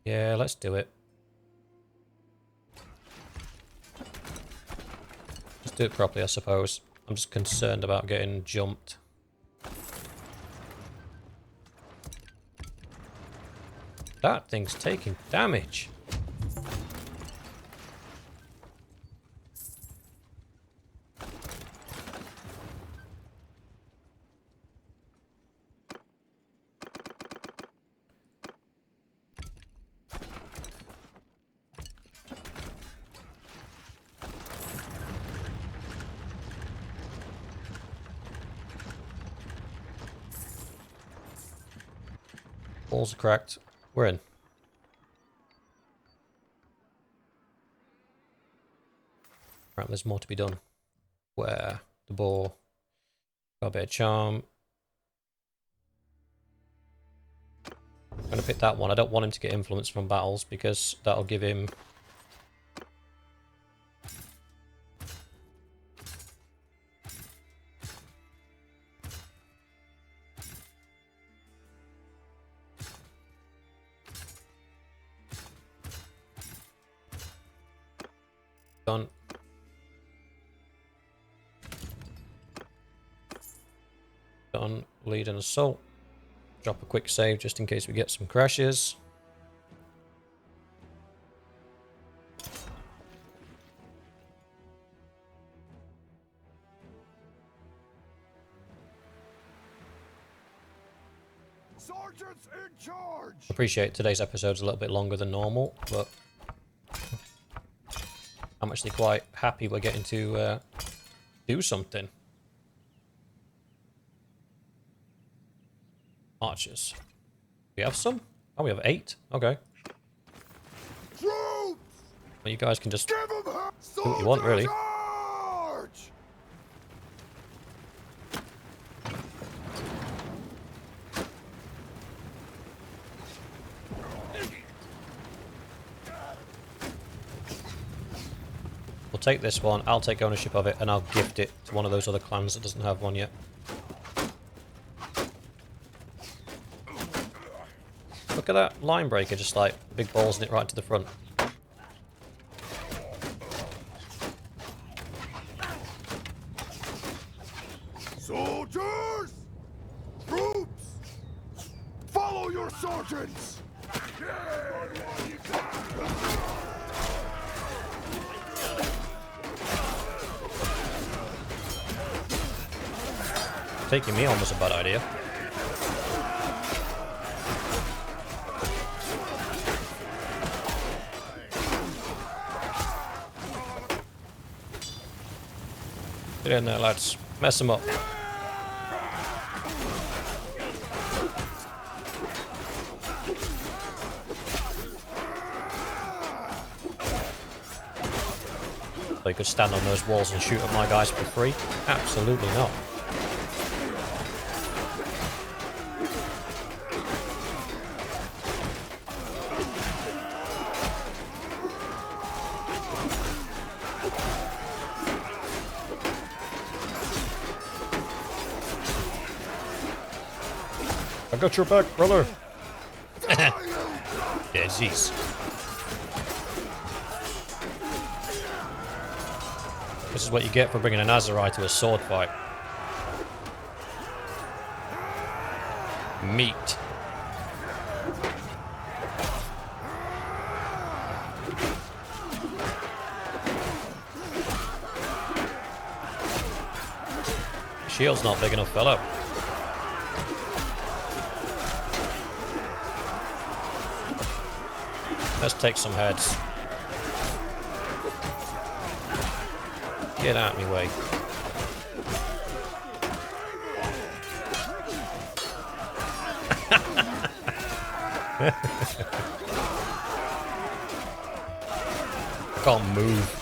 Yeah, let's do it. Let's do it properly, I suppose. I'm just concerned about getting jumped. That thing's taking damage. Walls are cracked. We're in. Right, there's more to be done. Where? The boar. Got a bit of charm. I'm going to pick that one. I don't want him to get influence from battles because that'll give him... Done. Done. Lead an assault. Drop a quick save just in case we get some crashes. Sergeants in charge! Appreciate today's episode's a little bit longer than normal, but I'm actually quite happy we're getting to do something. Archers. We have some? Oh, we have 8. Okay. Troops! Well, you guys can just Give 'em do what you want, really. charge! We'll take this one, I'll take ownership of it, and I'll gift it to one of those other clans that doesn't have one yet. Look at that line breaker, just like big balls in it right to the front. Soldiers! Troops! Follow your sergeants! Taking me on was a bad idea. Get in there, lads. Mess them up. So you could stand on those walls and shoot at my guys for free? Absolutely not. I got your back, brother. Disease. This is what you get for bringing an Aserai to a sword fight. Meat. Shield's not big enough, fella. Let's take some heads. Get out of my way. Can't move.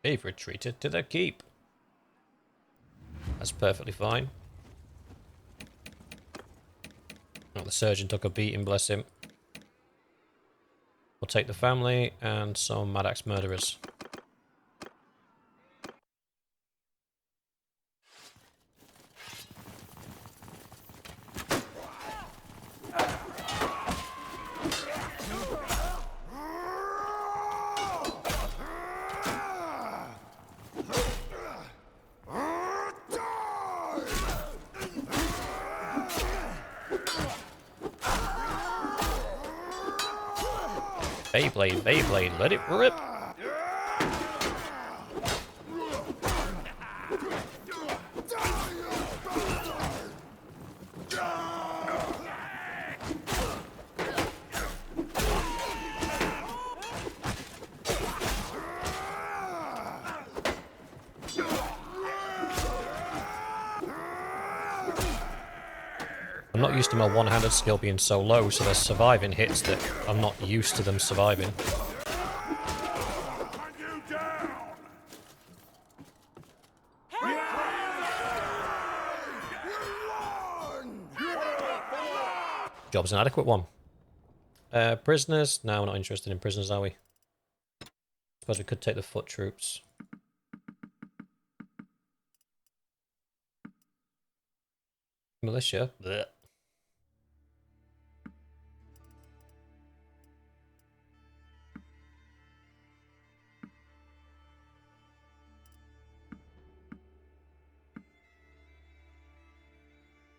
They've retreated to their keep. That's perfectly fine. Oh, the surgeon took a beating, bless him. We'll take the family and some Mad Axe murderers. Beyblade, Beyblade, let it rip! I'm not used to my one-handed skill being so low, so they're surviving hits that I'm not used to them surviving. Job's an adequate one. Prisoners? No, we're not interested in prisoners, are we? Suppose we could take the foot troops. Militia? Blech.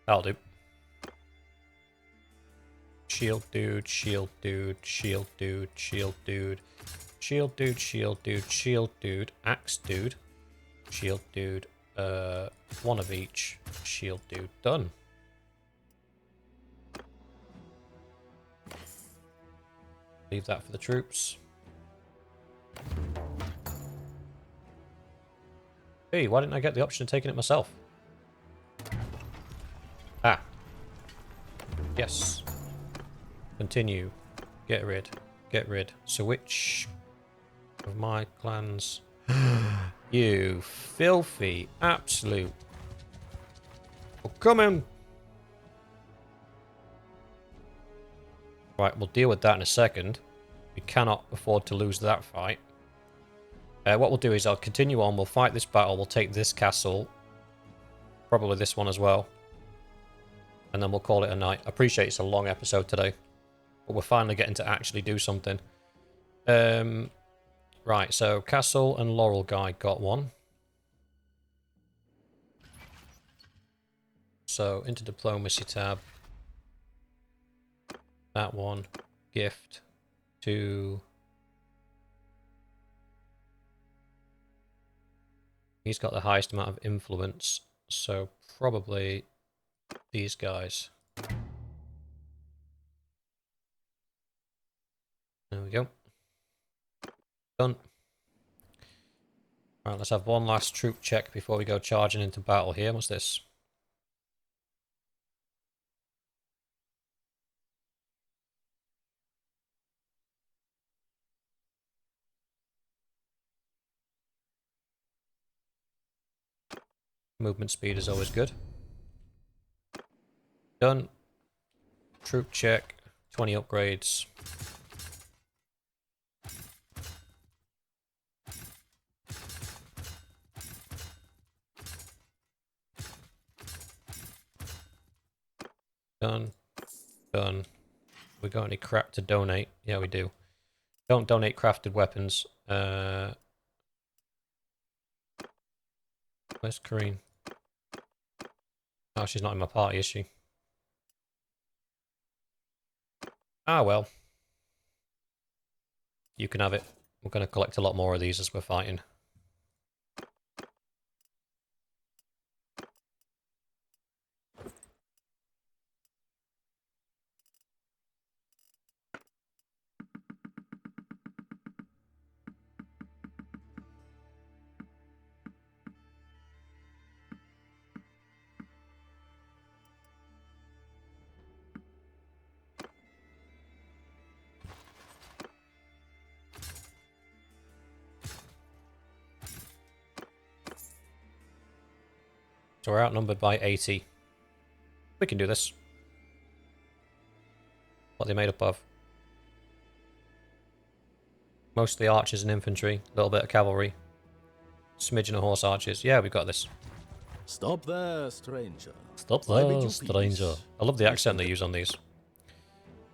That'll do. Shield dude, shield dude, shield dude, shield dude, shield dude, shield dude, shield dude, axe dude, shield dude, one of each, shield dude, done. Leave that for the troops. Hey, why didn't I get the option of taking it myself? Ah. Yes. Continue. Get rid. Get rid. So which of my clans? You filthy absolute. Oh, come in. Right, we'll deal with that in a second. We cannot afford to lose that fight. What we'll do is I'll continue on. We'll fight this battle. We'll take this castle. Probably this one as well. And then we'll call it a night. I appreciate it's a long episode today. But we're finally getting to actually do something. Right, so Castle and Laurel Guy got one. So into Diplomacy tab. That one. Gift to... He's got the highest amount of influence. So probably these guys. There we go. Done. Alright, let's have one last troop check before we go charging into battle here. What's this? Movement speed is always good. Done. Troop check. 20 upgrades. Done. Done. We got any crap to donate? Yeah, we do. Don't donate crafted weapons. Where's Kareen? Oh, she's not in my party, is she? Ah, well. You can have it. We're going to collect a lot more of these as we're fighting. So we're outnumbered by 80. We can do this. What are they made up of? Mostly archers and infantry. A little bit of cavalry. Smidgen of horse archers. Yeah, we've got this. Stop there, stranger. Stop I bid there, you stranger. peace. I love the accent they use on these.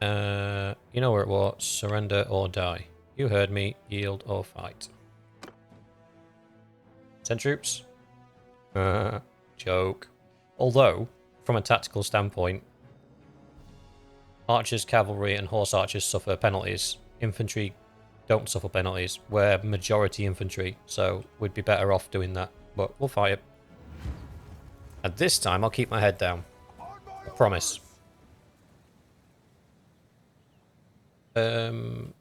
You know where it was. Surrender or die. You heard me. Yield or fight. Send troops. Joke. Although, from a tactical standpoint, archers, cavalry, and horse archers suffer penalties. Infantry don't suffer penalties. We're majority infantry, so we'd be better off doing that. But we'll fight it. And this time, I'll keep my head down. I promise. Where's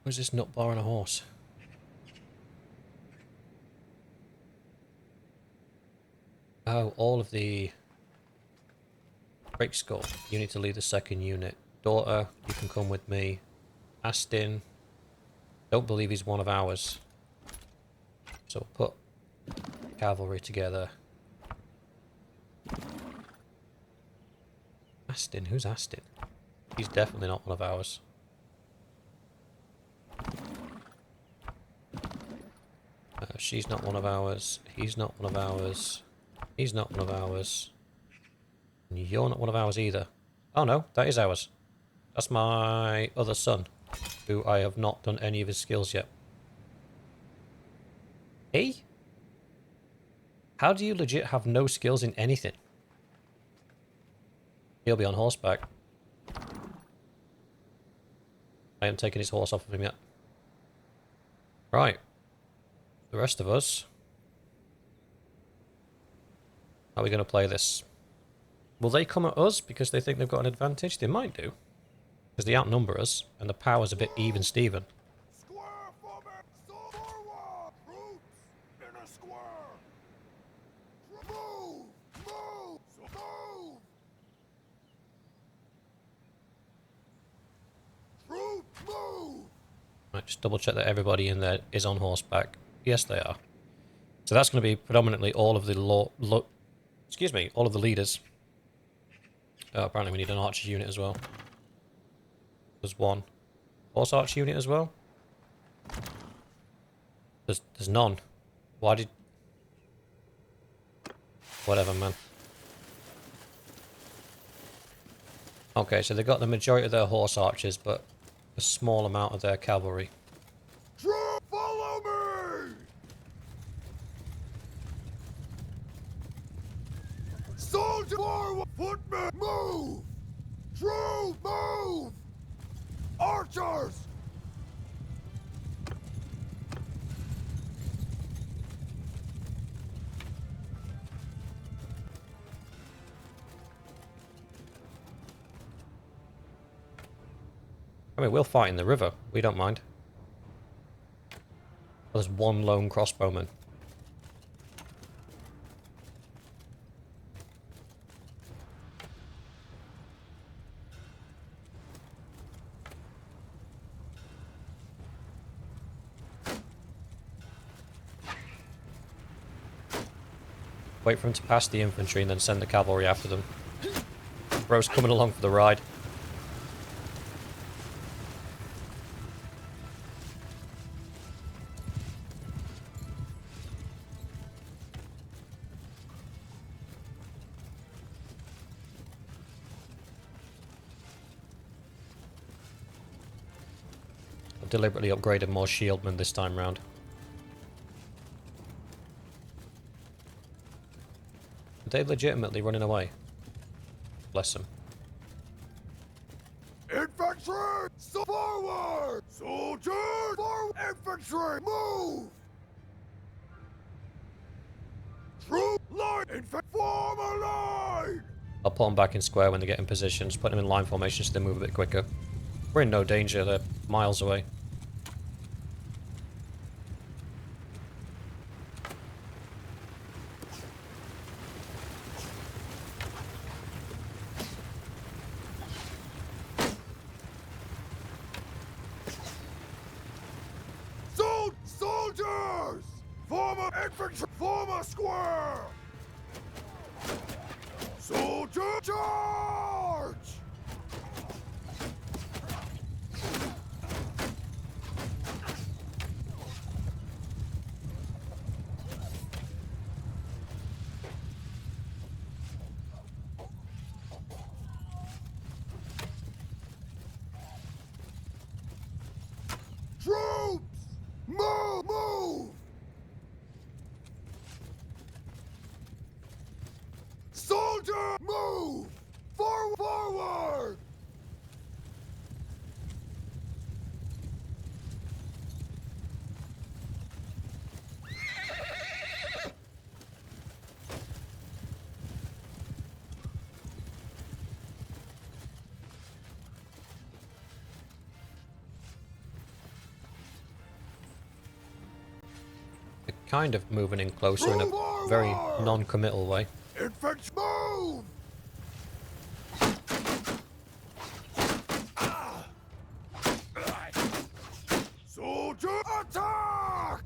this nut bar on a horse? Oh, all of the... Break skull. You need to lead the second unit. Daughter, you can come with me. Astin. Don't believe he's one of ours. So we'll put cavalry together. Astin? Who's Astin? He's definitely not one of ours. She's not one of ours. He's not one of ours. He's not one of ours. And you're not one of ours either. Oh no, that is ours. That's my other son, who I have not done any of his skills yet. Hey? How do you legit have no skills in anything? He'll be on horseback. I haven't taken his horse off of him yet. Right. The rest of us. How are we going to play this? Will they come at us because they think they've got an advantage? They might do. Because they outnumber us, and the power's a bit even-steven. Square forward! Forward! Troops in a square! Move! Move! Move! Troop, move! Right, just double check that everybody in there is on horseback. Yes, they are. So that's going to be predominantly all of the all of the leaders. Oh, apparently we need an archer unit as well. There's one. Horse archer unit as well? There's none. Why did... Whatever, man. Okay, so they got the majority of their horse archers, but a small amount of their cavalry. Troop, follow me! Soldier forward! Footmen, move! Troop, move! Archers! I mean, we'll fight in the river. We don't mind. There's one lone crossbowman. Wait for them to pass the infantry and then send the cavalry after them. Bro's coming along for the ride. I've deliberately upgraded more shieldmen this time round. Are they legitimately running away? Bless them. Infantry! Forward! Soldiers! Forward! Infantry! Move! Troop line! Form a line! I'll put them back in square when they get in position. Just put them in line formation so they move a bit quicker. We're in no danger, they're miles away. Soldiers! Form a infantry! Form a square! Soldier charge! Troops! Move! Move! Soldier! Move! Forward! Forward! They're kind of moving in closer in a very non-committal way. Infantry! Move! Soldier attack!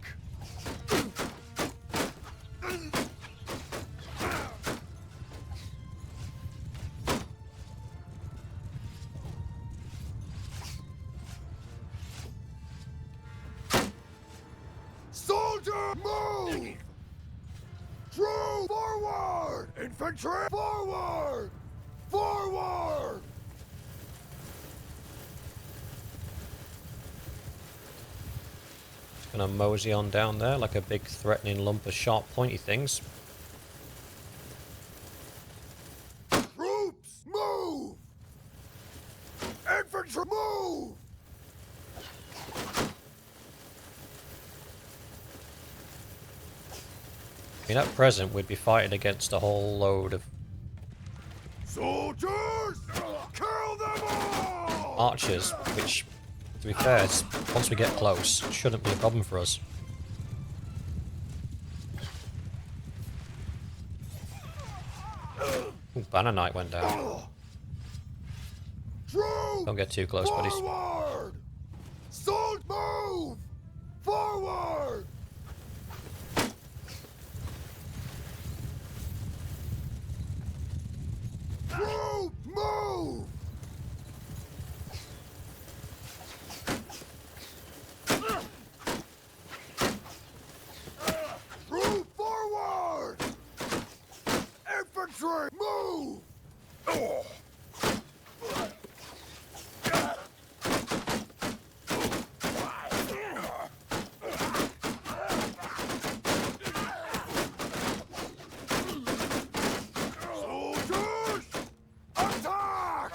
Soldier move! Troop forward! Infantry forward! Forward! Gonna mosey on down there like a big threatening lump of sharp pointy things. Troops move! Infantry move! I mean, at present, we'd be fighting against a whole load of Soldiers! Kill them all! archers, which, to be fair, once we get close, shouldn't be a problem for us. Ooh, Banner Knight went down. Troops! Don't get too close, buddies. Forward! Soldier move! Forward! Troop move! Troop forward! Infantry move! Soldiers! Attack!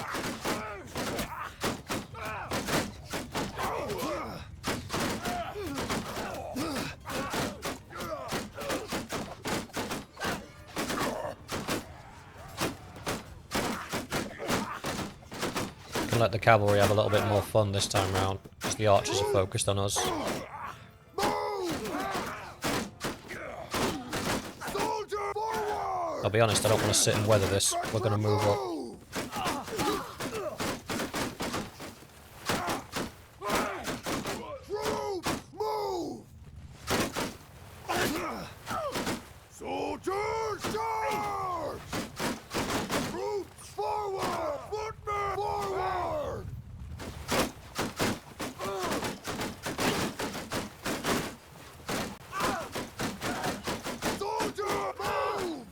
Can let the cavalry have a little bit more fun this time round, because the archers are focused on us. Soldier forward! I'll be honest, I don't want to sit and weather this. We're going to move up. Troops, move! Soldiers! Charge! Troops forward! Footmen forward! Soldier, move!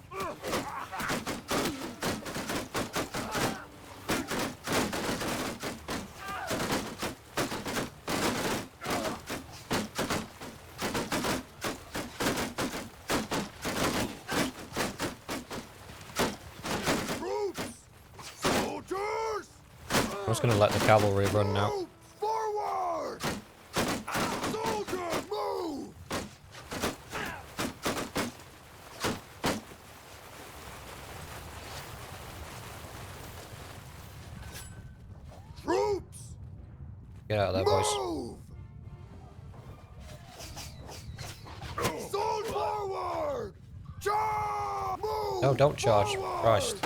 Soldiers! I'm just going to let the cavalry run now. Move forward! Soldier, move! Troops, Get out of there, boys. move! Soldier forward! Charge! Move! No, don't charge. Forward! Christ.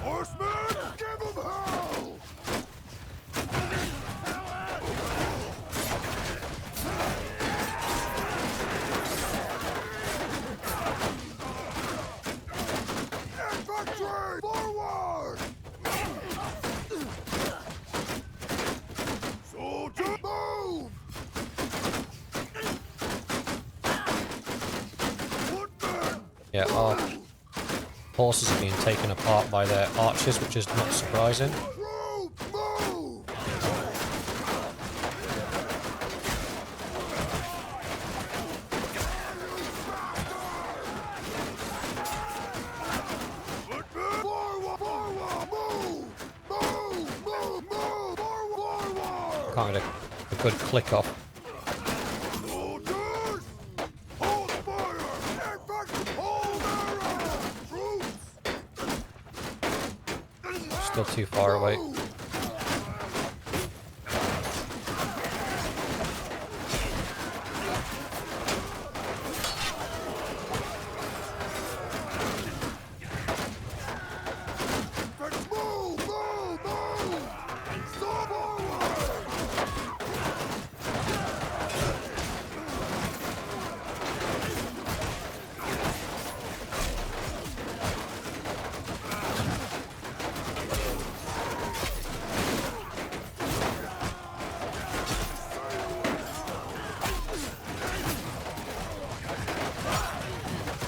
Horsemen, give 'em hell! Infantry, forward! Soldier, move! Footmen, Yeah, our horses are being taken apart by their archers, which is not surprising. troops, move! Footmen, forward, forward, move! Move, move, move! Forward, forward! Can't get a good click off. Soldiers, hold fire! Infantry, hold arrow! Troops, Still too far away. move! Move, move, move! Stop forward!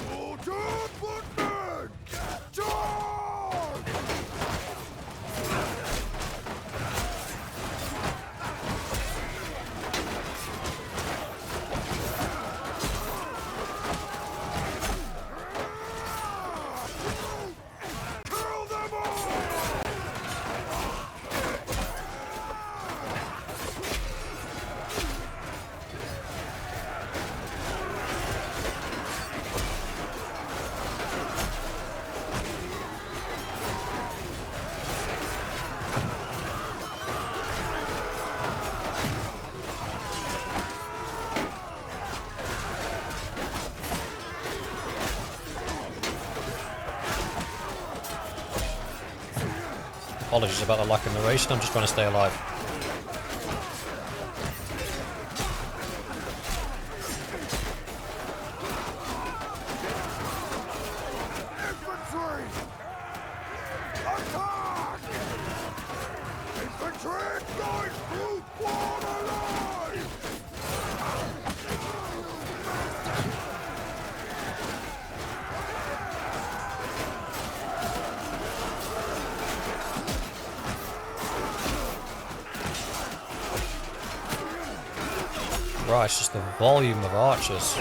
Soldier, footmen! Charge! Kill them all! Apologies about the lack of narration, I'm just trying to stay alive. Infantry! Attack! Infantry! Guide through water line! Right, it's just the volume of archers.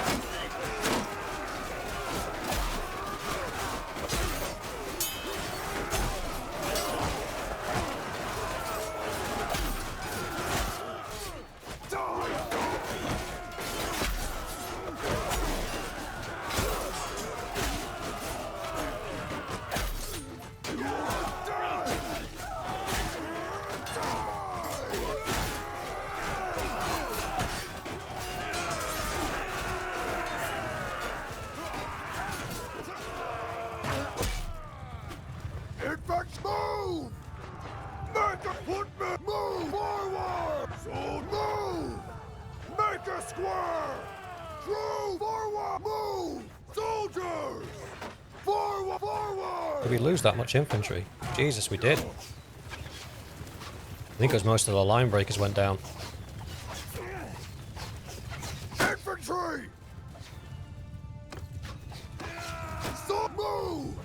Footmen, move forward! So move! Make a square! True forward! Move! Soldiers! Forward! Forward! Did we lose that much infantry? Jesus, we did. I think it was most of the line breakers went down. Infantry! So move!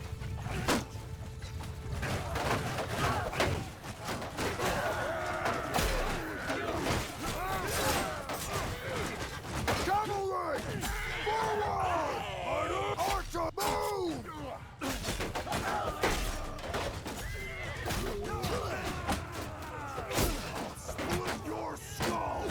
Cavalry! Forward! Archer, move! Split your skull!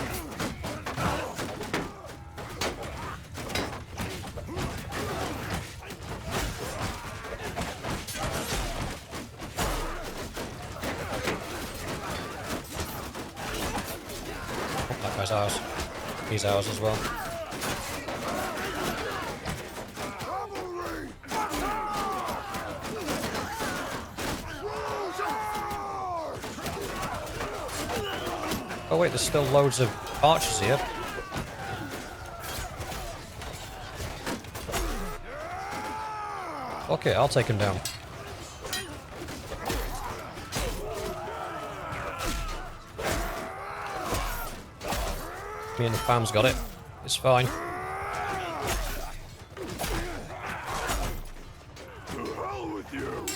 Oh, that guy's ours. He's ours as well. Cavalry! Charge! Oh wait, there's still loads of archers here. Okay, I'll take him down. Me and the fam's got it. It's fine. To hell with you!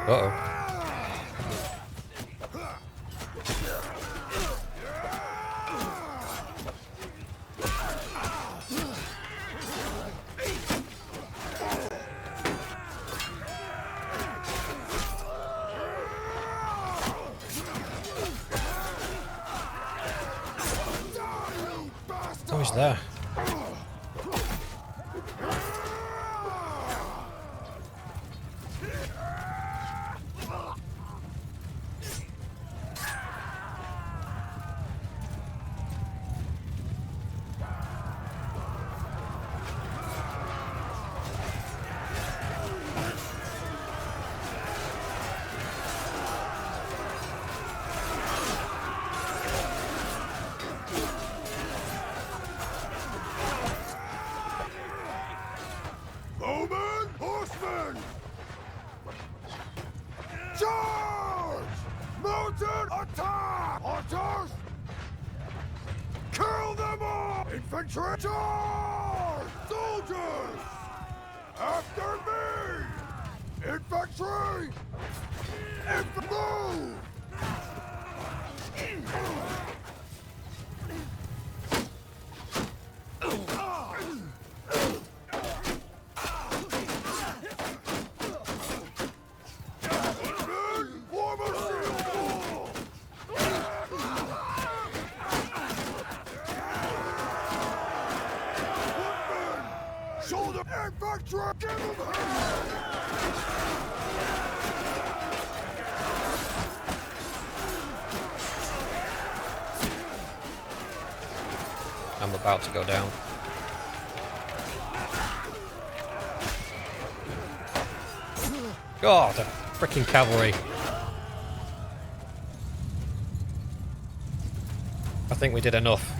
Uh-oh. Oh, he's there. Bowmen, horsemen! Charge! Mounted attack! Hunters! Kill them all! Infantry! Charge! Soldiers! After me! Infantry! Move! Men, form a shield wall! Footmen! Shoulder infantry! Give them hell! I'm about to go down. God, the freaking cavalry. I think we did enough.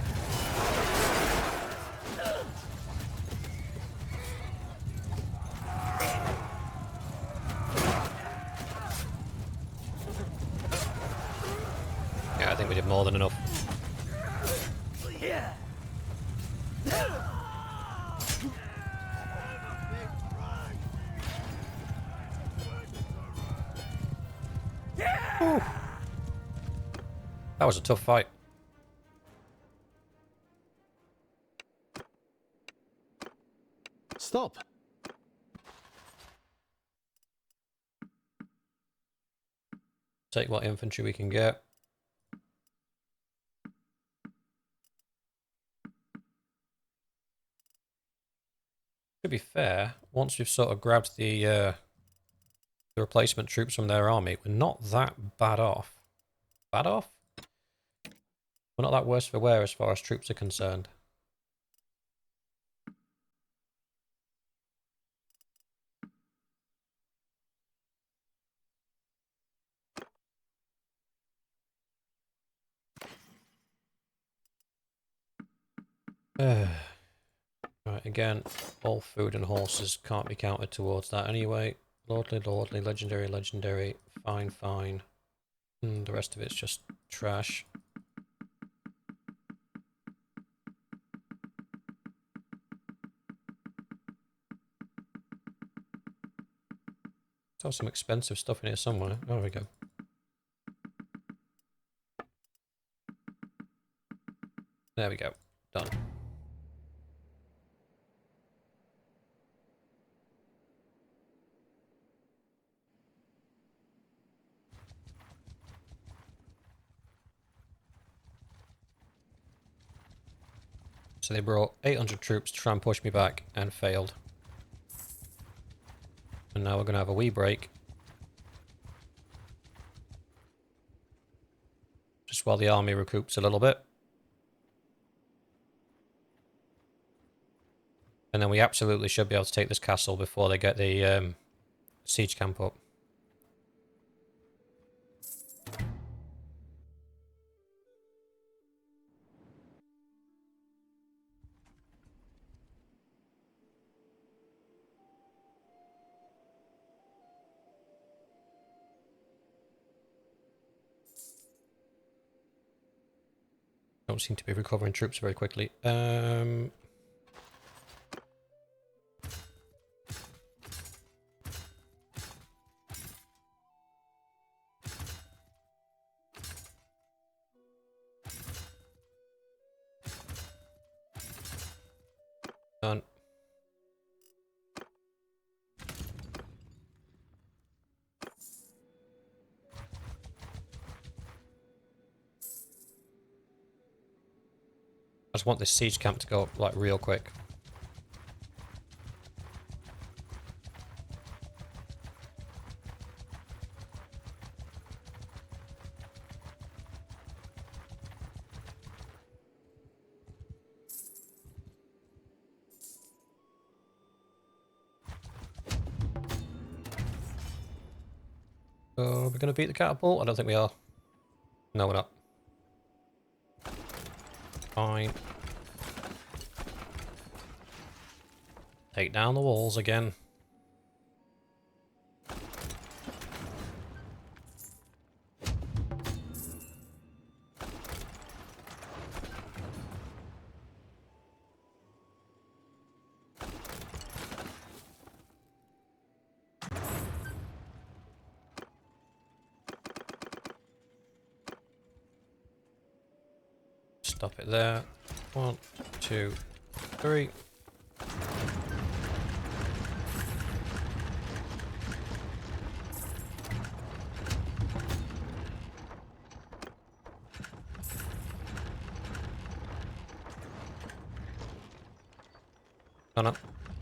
Yeah, I think we did more than enough. Whew. That was a tough fight. Stop. Take what infantry we can get. To be fair, once we've sort of grabbed the replacement troops from their army, we're not that bad off. Bad off? We're not that worse for wear as far as troops are concerned. Right, again, all food and horses can't be counted towards that anyway. Lordly, lordly, legendary, legendary, fine, fine. And the rest of it's just trash. There's some expensive stuff in here somewhere. There we go. There we go. Done. So they brought 800 troops to try and push me back and failed. And now we're going to have a wee break. Just while the army recoups a little bit. And then we absolutely should be able to take this castle before they get the siege camp up. Don't seem to be recovering troops very quickly. Done. I just want this siege camp to go up like real quick. Are we going to beat the catapult? I don't think we are. No, we're not. Fine. Take down the walls again. Stop it there. 1, 2, 3. Done it.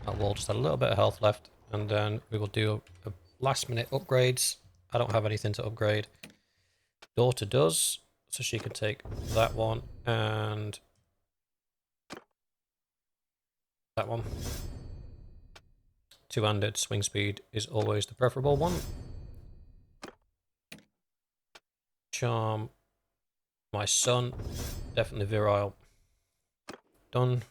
That wall just had a little bit of health left, and then we will do a last minute upgrades. I don't have anything to upgrade. Daughter does, so she can take that one and that one. Two-handed swing speed is always the preferable one. Charm. My son, definitely virile. Done.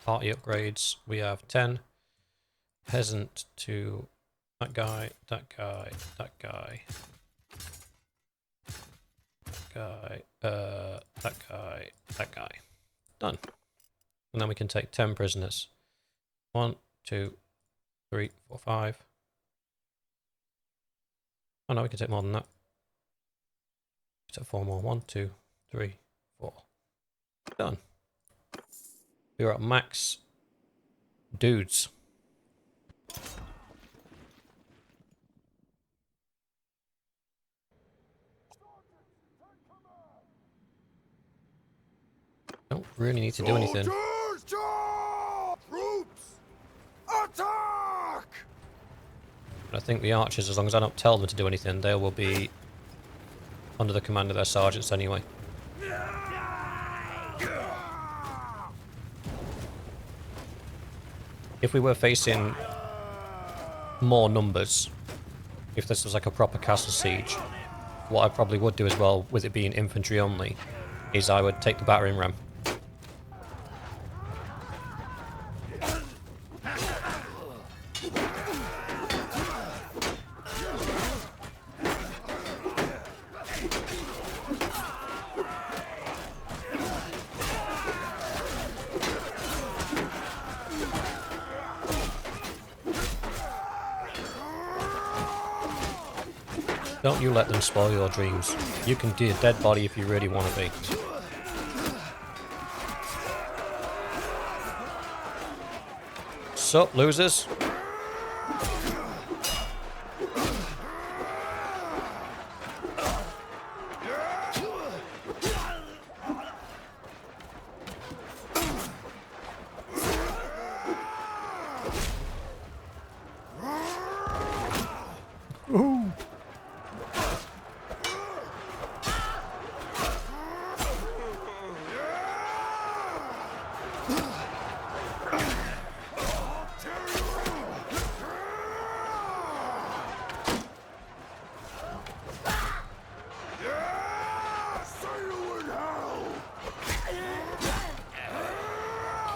Party upgrades. We have 10. Peasant to that guy, that guy, that guy. That guy, that guy. Done. And then we can take 10 prisoners. 1, 2, 3, 4, 5. Oh no, we can take more than that. Take 4 more. 1, 2, 3, 4. Done. We're at max dudes. Don't really need to do anything. Soldiers, charge! Troops, attack! I think the archers, as long as I don't tell them to do anything, they will be under the command of their sergeants anyway. If we were facing more numbers, if this was like a proper castle siege, what I probably would do as well, with it being infantry only, is I would take the battering ram. Don't you let them spoil your dreams. You can be a dead body if you really want to be. Sup, losers?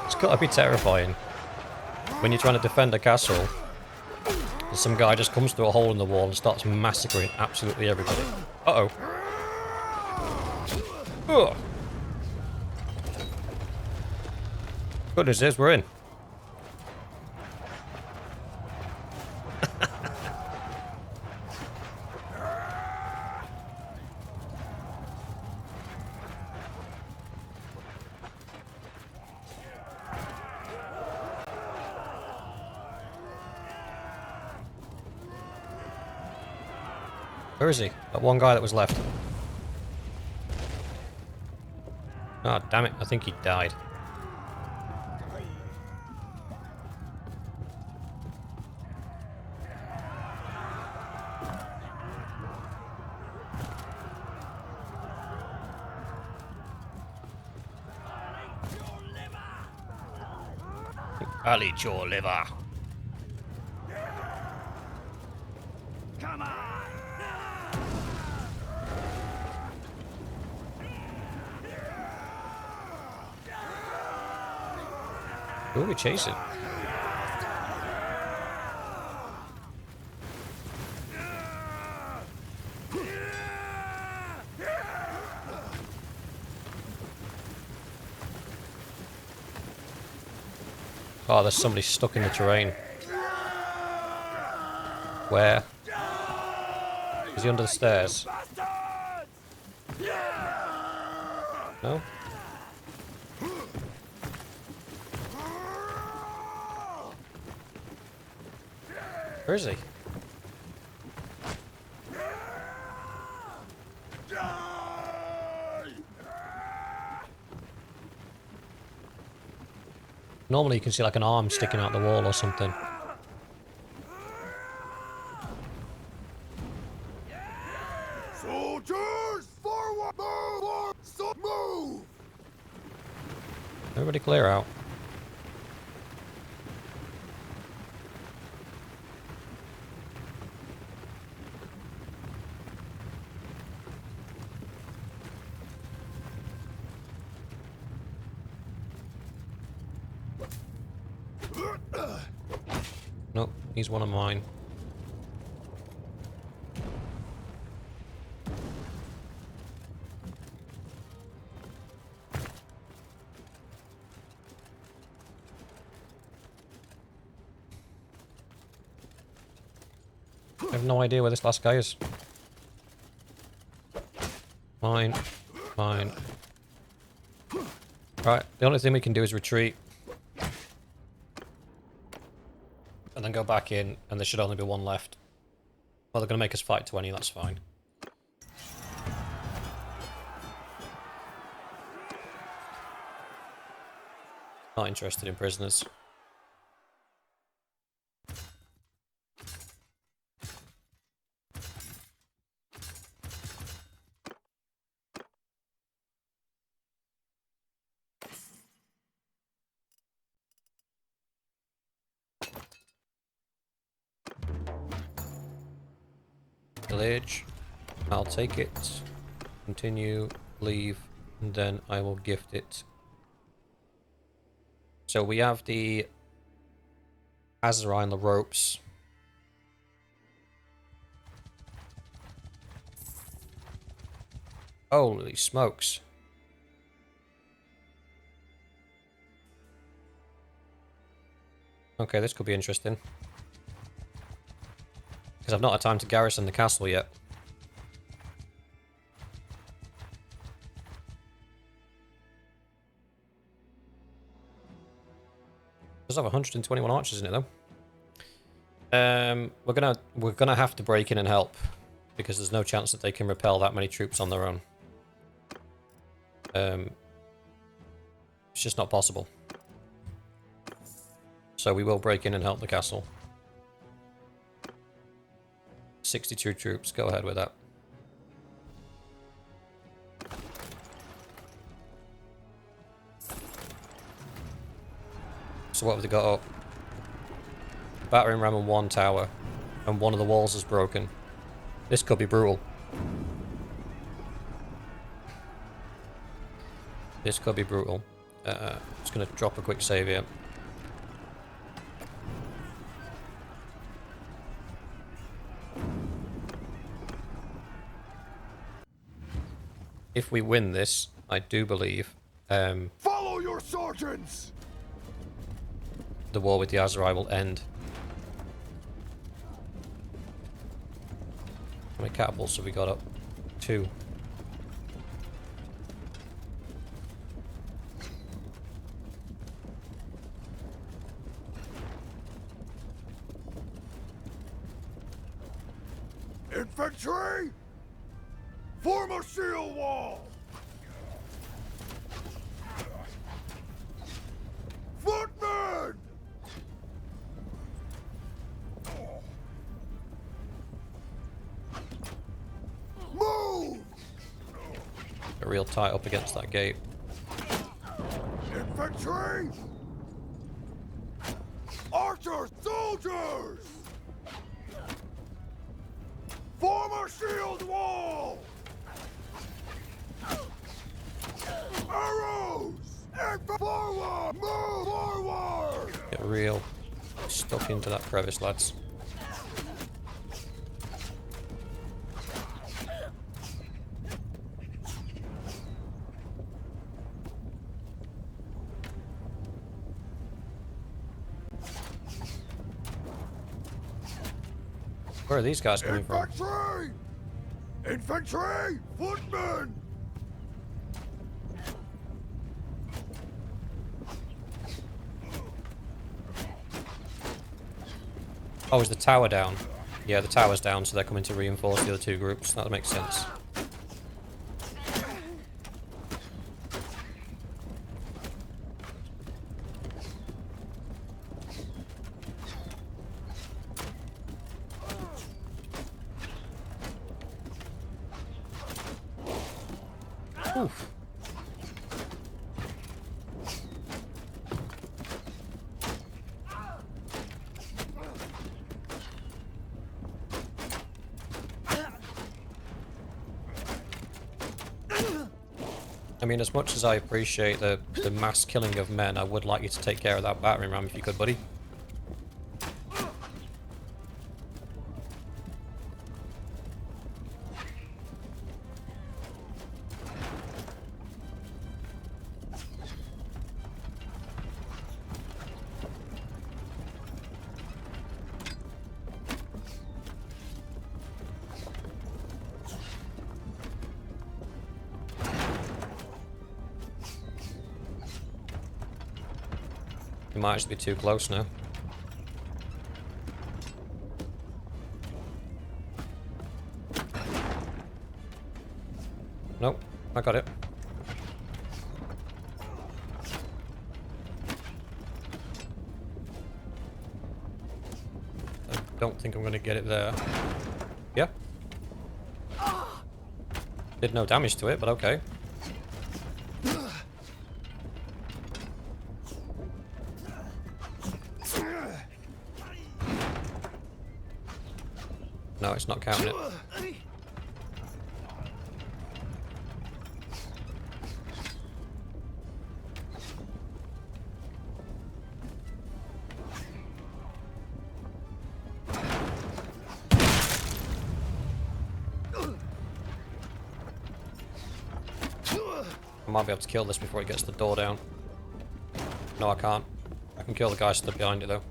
It's gotta be terrifying when you're trying to defend a castle and some guy just comes through a hole in the wall and starts massacring absolutely everybody. Uh-oh. Ugh. Good news is we're in. Where is he? That one guy that was left. Ah, damn it. I think he died. I'll eat your liver. Who are we chasing? Oh, there's somebody stuck in the terrain. Where? Is he under the stairs? No? Where is he? Normally you can see like an arm sticking out the wall or something. Soldiers, forward, move, move. Everybody clear out. Nope, he's one of mine. I have no idea where this last guy is. Mine. Mine. Right, the only thing we can do is retreat. And then go back in, and there should only be one left. Well, they're going to make us fight 20, that's fine. Not interested in prisoners. Village. I'll take it. Continue. Leave. And then I will gift it. So we have the Aserai on the ropes. Holy smokes. Okay, this could be interesting. Because I've not had time to garrison the castle yet. does have 121 archers in it though. We're gonna have to break in and help because there's no chance that they can repel that many troops on their own. It's just not possible. So we will break in and help the castle. 62 troops, go ahead with that. So what have they got up? Battering ram and 1 tower. And one of the walls is broken. This could be brutal. This could be brutal. Just gonna drop a quick save here. If we win this, I do believe Follow your sergeants! the war with the Aserai will end. How many catapults have we got up? 2. Infantry! Form a shield wall! Footmen! Move! They're real tight up against that gate. Infantry! Archers! Soldiers! Form a shield wall! Arrows! And forward! Move forward! Get real stuck into that crevice, lads. Where are these guys coming from? Infantry! Infantry! Footmen! Oh, is the tower down? Yeah, the tower's down, so they're coming to reinforce the other 2 groups. That makes sense. Oof. I mean, as much as I appreciate the mass killing of men, I would like you to take care of that battering ram if you could, buddy. You might actually be too close now. Nope, I got it. I don't think I'm going to get it there. Yeah. Did no damage to it, but okay. No, it's not counting it. I might be able to kill this before it gets the door down. No, I can't. I can kill the guy stood behind it though.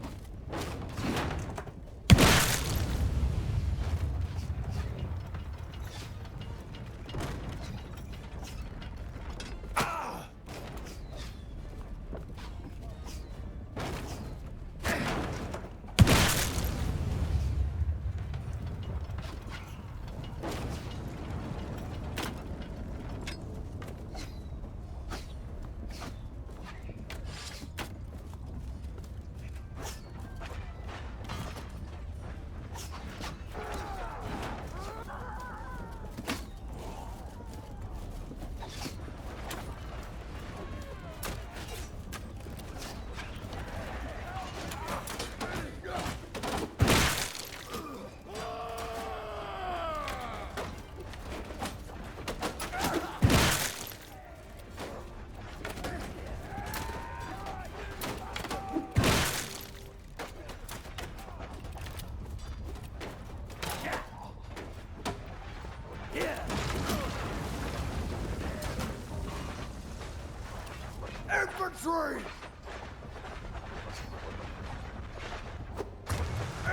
Infantry!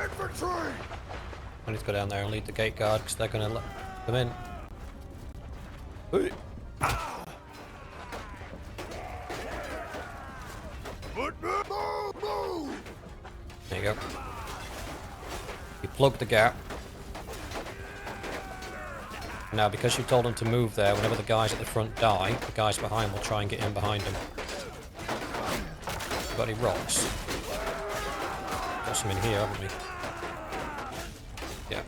Infantry! I need to go down there and lead the gate guard because they're going to let them in. Ooh. Move! There you go. You plug the gap. Now, because you told them to move there, whenever the guys at the front die, the guys behind will try and get in behind them. Got any rocks? Got some in here, haven't we? Yeah.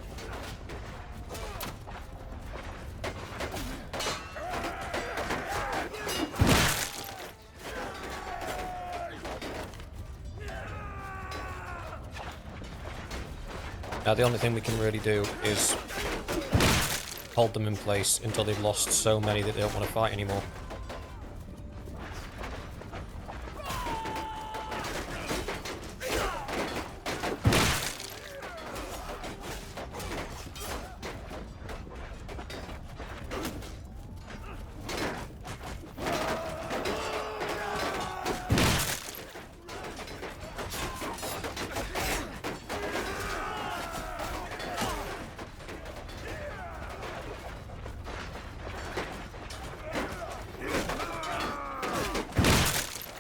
Now the only thing we can really do is hold them in place until they've lost so many that they don't want to fight anymore.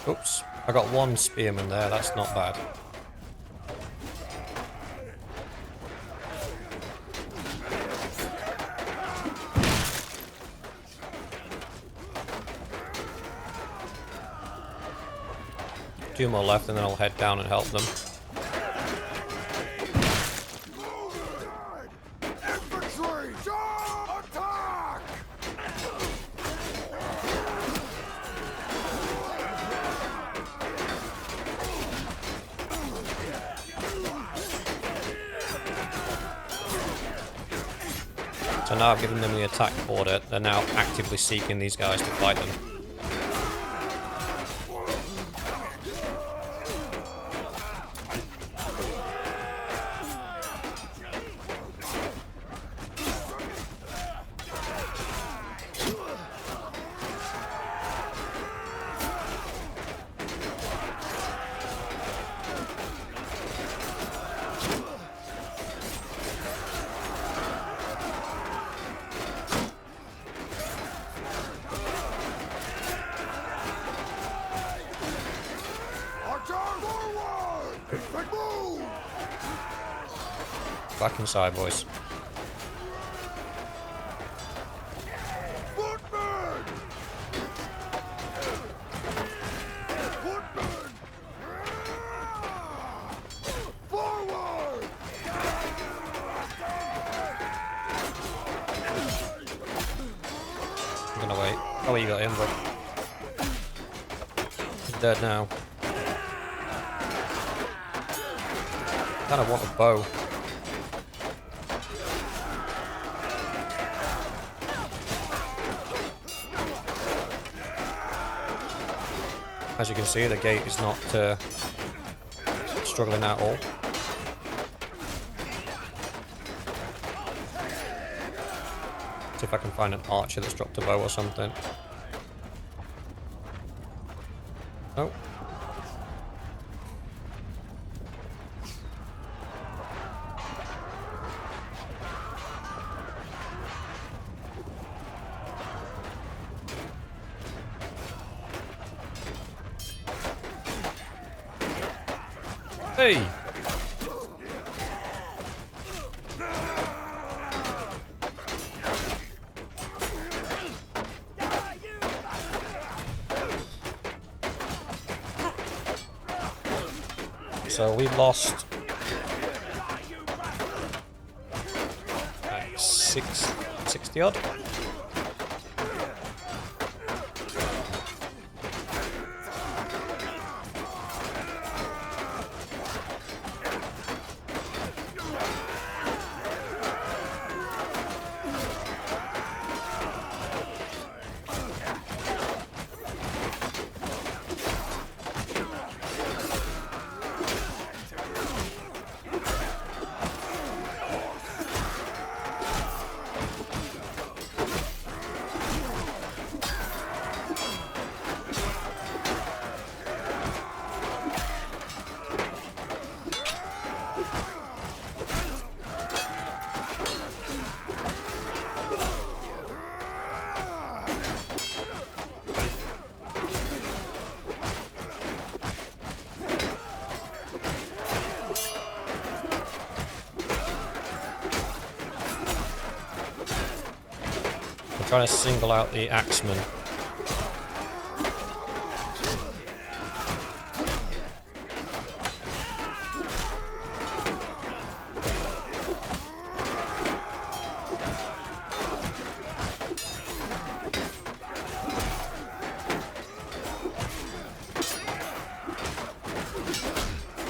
Oops, I got one spearman there, that's not bad. Two more left and then I'll head down and help them. Infantry! Attack! So now I've given them the attack order, they're now actively seeking these guys to fight them. Back inside, boys. Footmen! Footmen! Forward! I'm gonna wait. Oh, you got him, but he's dead now. Kind of want a bow. As you can see, the gate is not struggling at all. See if I can find an archer that's dropped a bow or something. Oh. Hey! So we've lost 60 odd. I'm trying to single out the axeman.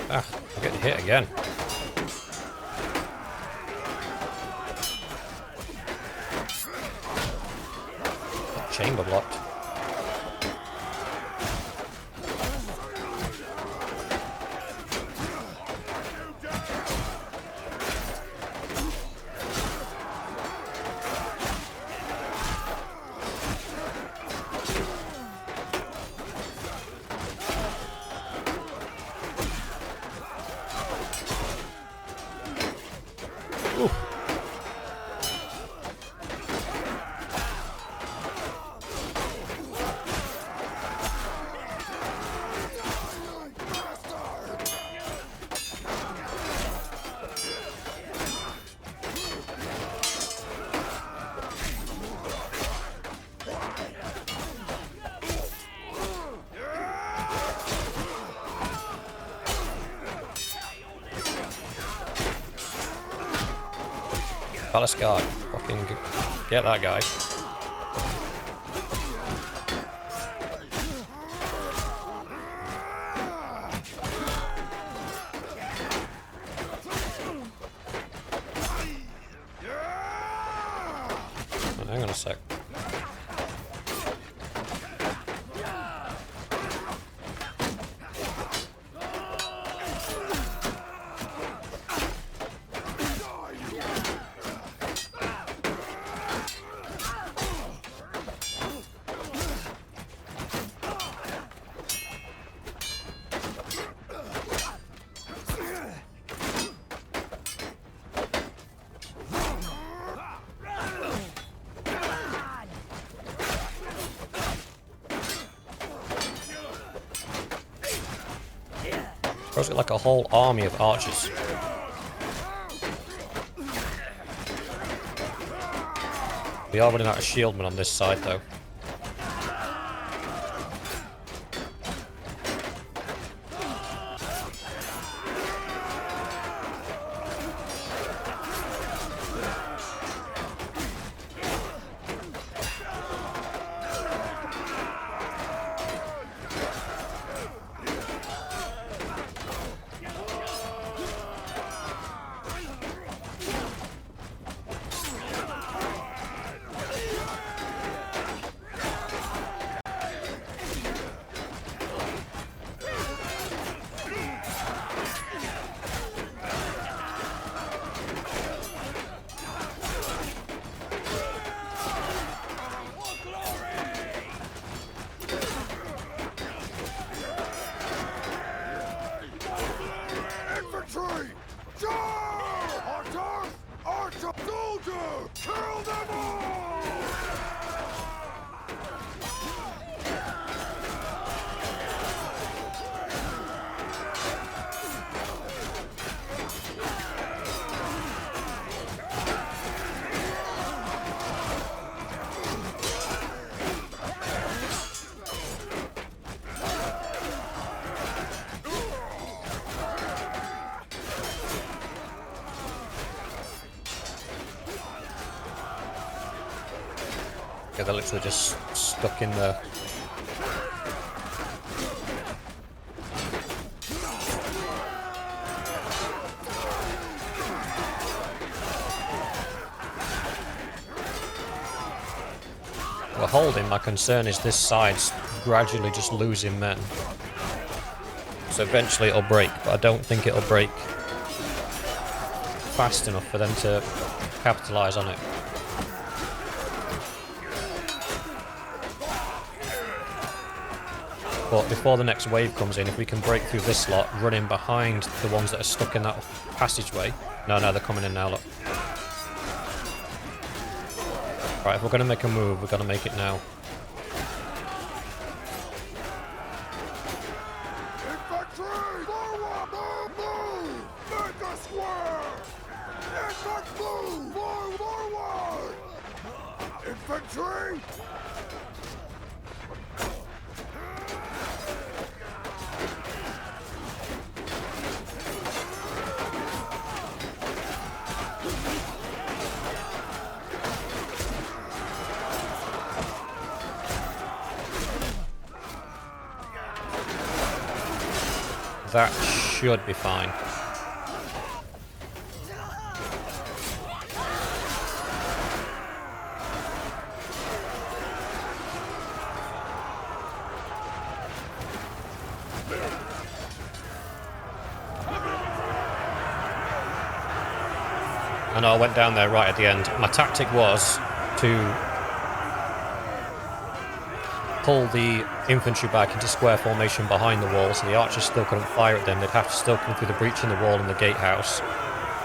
Ah, I'm getting hit again. Chamber blocked. Ooh. Palace guard. Fucking get that guy. Oh, hang on a sec. Bro's got like a whole army of archers. We are running out of shieldmen on this side though. Infantry! Charge! Archer! Archer! Soldier! Kill them all! Yeah, they're literally just stuck in there. We're holding. My concern is this side's gradually just losing men. So eventually it'll break, but I don't think it'll break fast enough for them to capitalise on it. But before the next wave comes in, if we can break through this lot, running behind the ones that are stuck in that passageway. No, they're coming in now, look. Right, if we're going to make a move, we've got to make it now. Infantry! Forward! Move! Make a square! Infantry! Move! Forward! infantry! That should be fine. I know I went down there right at the end. My tactic was to pull the infantry back into square formation behind the wall, so the archers still couldn't fire at them. They'd have to still come through the breach in the wall and the gatehouse.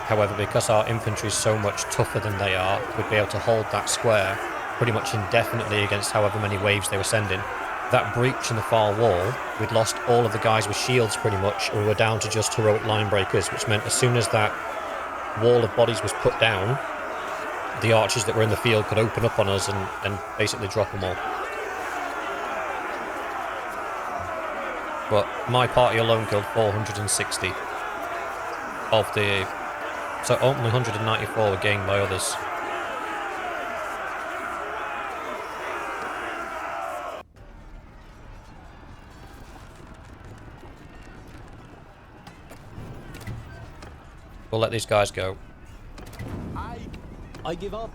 However, because our infantry is so much tougher than they are, we'd be able to hold that square pretty much indefinitely against however many waves they were sending. That breach in the far wall, we'd lost all of the guys with shields pretty much, and we were down to just heroic line breakers, which meant as soon as that wall of bodies was put down, the archers that were in the field could open up on us and basically drop them all. But my party alone killed 460 of the... So only 194 were gained by others. We'll let these guys go. I give up.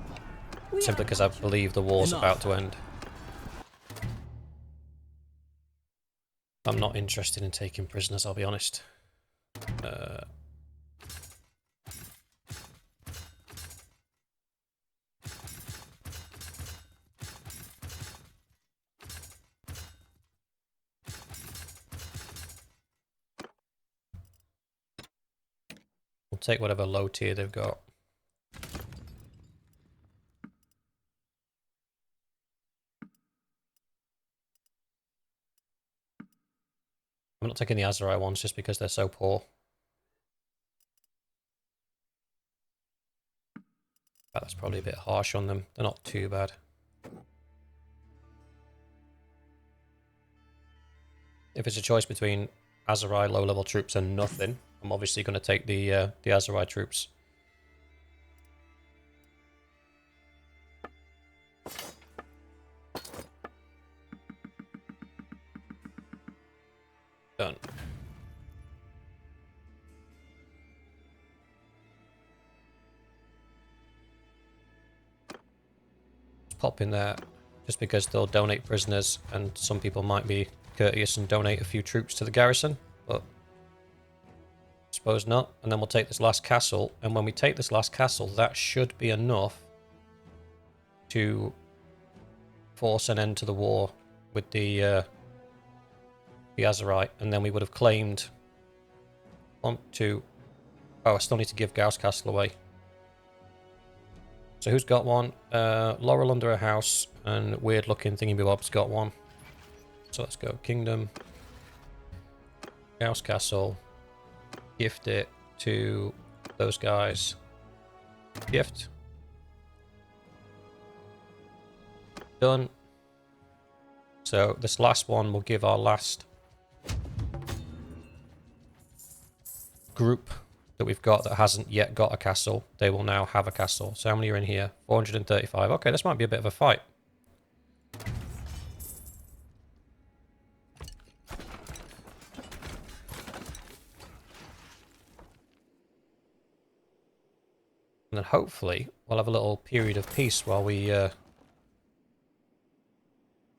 Simply because I believe the war's Enough. about to end. I'm not interested in taking prisoners, I'll be honest. We'll take whatever low tier they've got. I'm not taking the Aserai ones just because they're so poor. That's probably a bit harsh on them. They're not too bad. If it's a choice between Aserai low-level troops and nothing, I'm obviously going to take the Aserai troops. Done. Let's pop in there, just because they'll donate prisoners, and some people might be courteous and donate a few troops to the garrison, but I suppose not. And then we'll take this last castle, and when we take this last castle, that should be enough to force an end to the war with the Aserai, and then we would have claimed 1, 2... Oh, I still need to give Gauss Castle away. So who's got one? Laurel under a house, and weird looking thingy bob's got one. So let's go Kingdom, Gauss Castle, gift it to those guys. Gift. Done. So this last one will give our last group that we've got that hasn't yet got a castle. They will now have a castle. So how many are in here? 435. Okay, this might be a bit of a fight. And then hopefully we'll have a little period of peace while we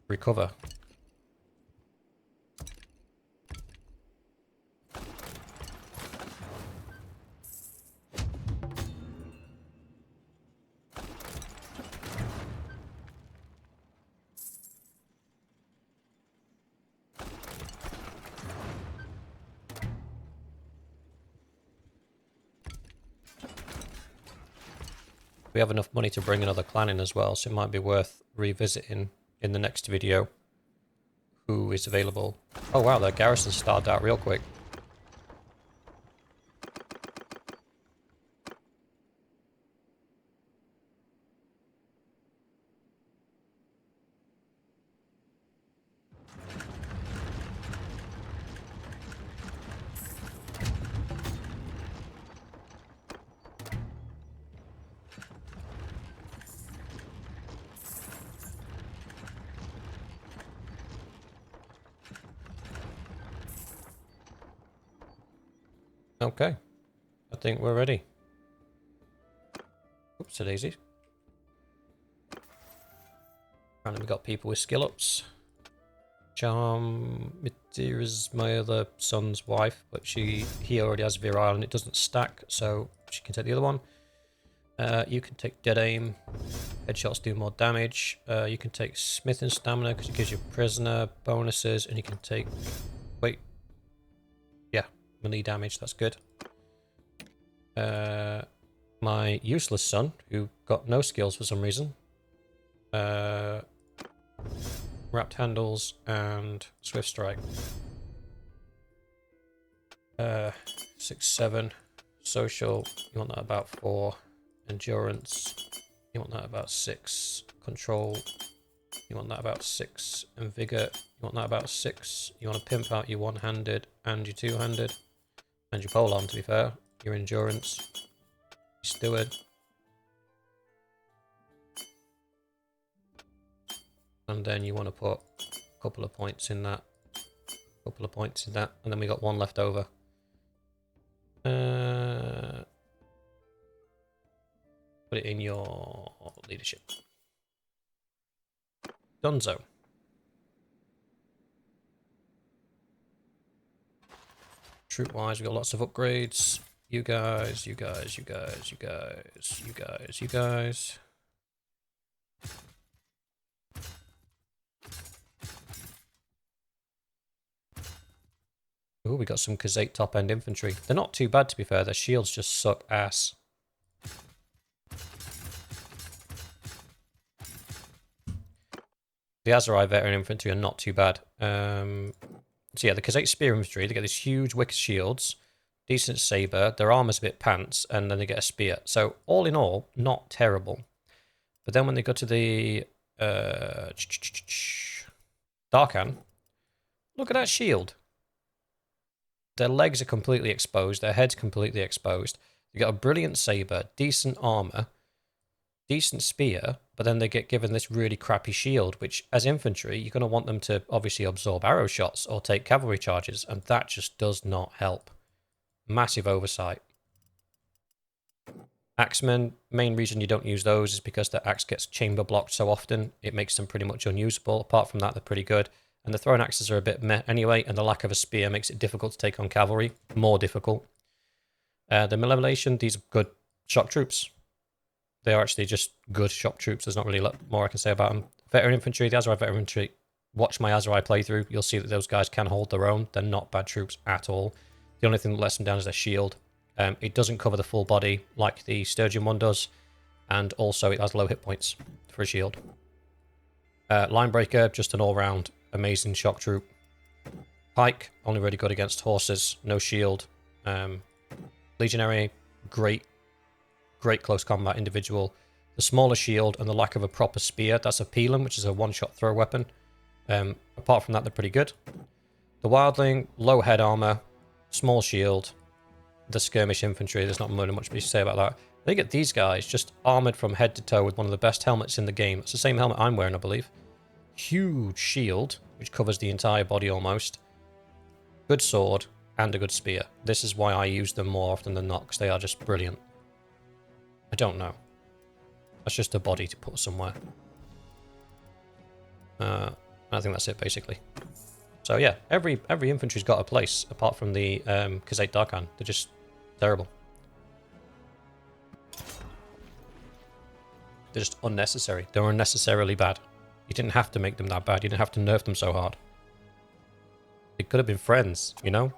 recover. We have enough money to bring another clan in as well, so it might be worth revisiting in the next video who is available. Oh wow, their garrison started out real quick. Okay. I think we're ready. Oops, daisy. And we got people with skill ups. Charm Mitir is my other son's wife, but he already has virile and it doesn't stack, so she can take the other one. You can take dead aim. Headshots do more damage. You can take smith and stamina because it gives you prisoner bonuses, and you can take melee damage. That's good. My useless son, who got no skills for some reason. Wrapped handles and swift strike. 6, 7. Social, you want that about 4. Endurance, you want that about 6. Control, you want that about 6. And vigor, you want that about 6. You want to pimp out your one-handed and your two-handed. And your polearm, to be fair. Your endurance. Your steward. And then you want to put a couple of points in that. And then we got one left over. Put it in your leadership. Dunzo. Troop-wise, we got lots of upgrades. You guys. Ooh, we got some Khazate top-end infantry. They're not too bad, to be fair. Their shields just suck ass. The Aserai veteran infantry are not too bad. So yeah, the Khazate spear infantry, they get these huge wicked shields, decent saber, their armor's a bit pants, and then they get a spear. So all in all, not terrible. But then when they go to the Darkhan, look at that shield. Their legs are completely exposed, their head's completely exposed. They got a brilliant saber, decent armor, decent spear, but then they get given this really crappy shield, which as infantry, you're going to want them to obviously absorb arrow shots or take cavalry charges, and that just does not help. Massive oversight. Axemen, main reason you don't use those is because the axe gets chamber blocked so often, it makes them pretty much unusable. Apart from that, they're pretty good. And the thrown axes are a bit meh anyway, and the lack of a spear makes it difficult to take on cavalry. More difficult. The malevolation, these are good shock troops. They are actually just good shock troops. There's not really more I can say about them. Veteran infantry, the Aserai veteran infantry. Watch my Aserai playthrough. You'll see that those guys can hold their own. They're not bad troops at all. The only thing that lets them down is their shield. It doesn't cover the full body like the Sturgeon one does. And also it has low hit points for a shield. Linebreaker, just an all-round amazing shock troop. Pike, only really good against horses. No shield. Legionary, great close combat individual. The smaller shield and the lack of a proper spear, that's appealing, which is a one-shot throw weapon. Apart from that, they're pretty good. The Wildling, low head armor, small shield. The skirmish infantry, there's not really much to say about that. They get these guys just armored from head to toe with one of the best helmets in the game. It's the same helmet I'm wearing, I believe. Huge shield, which covers the entire body almost. Good sword and a good spear. This is why I use them more often than not, because they are just brilliant. I don't know. That's just a body to put somewhere. I think that's it, basically. So yeah, every infantry's got a place, apart from the Khazate Darkhan. They're just terrible. They're just unnecessary. They're unnecessarily bad. You didn't have to make them that bad. You didn't have to nerf them so hard. They could have been friends, you know?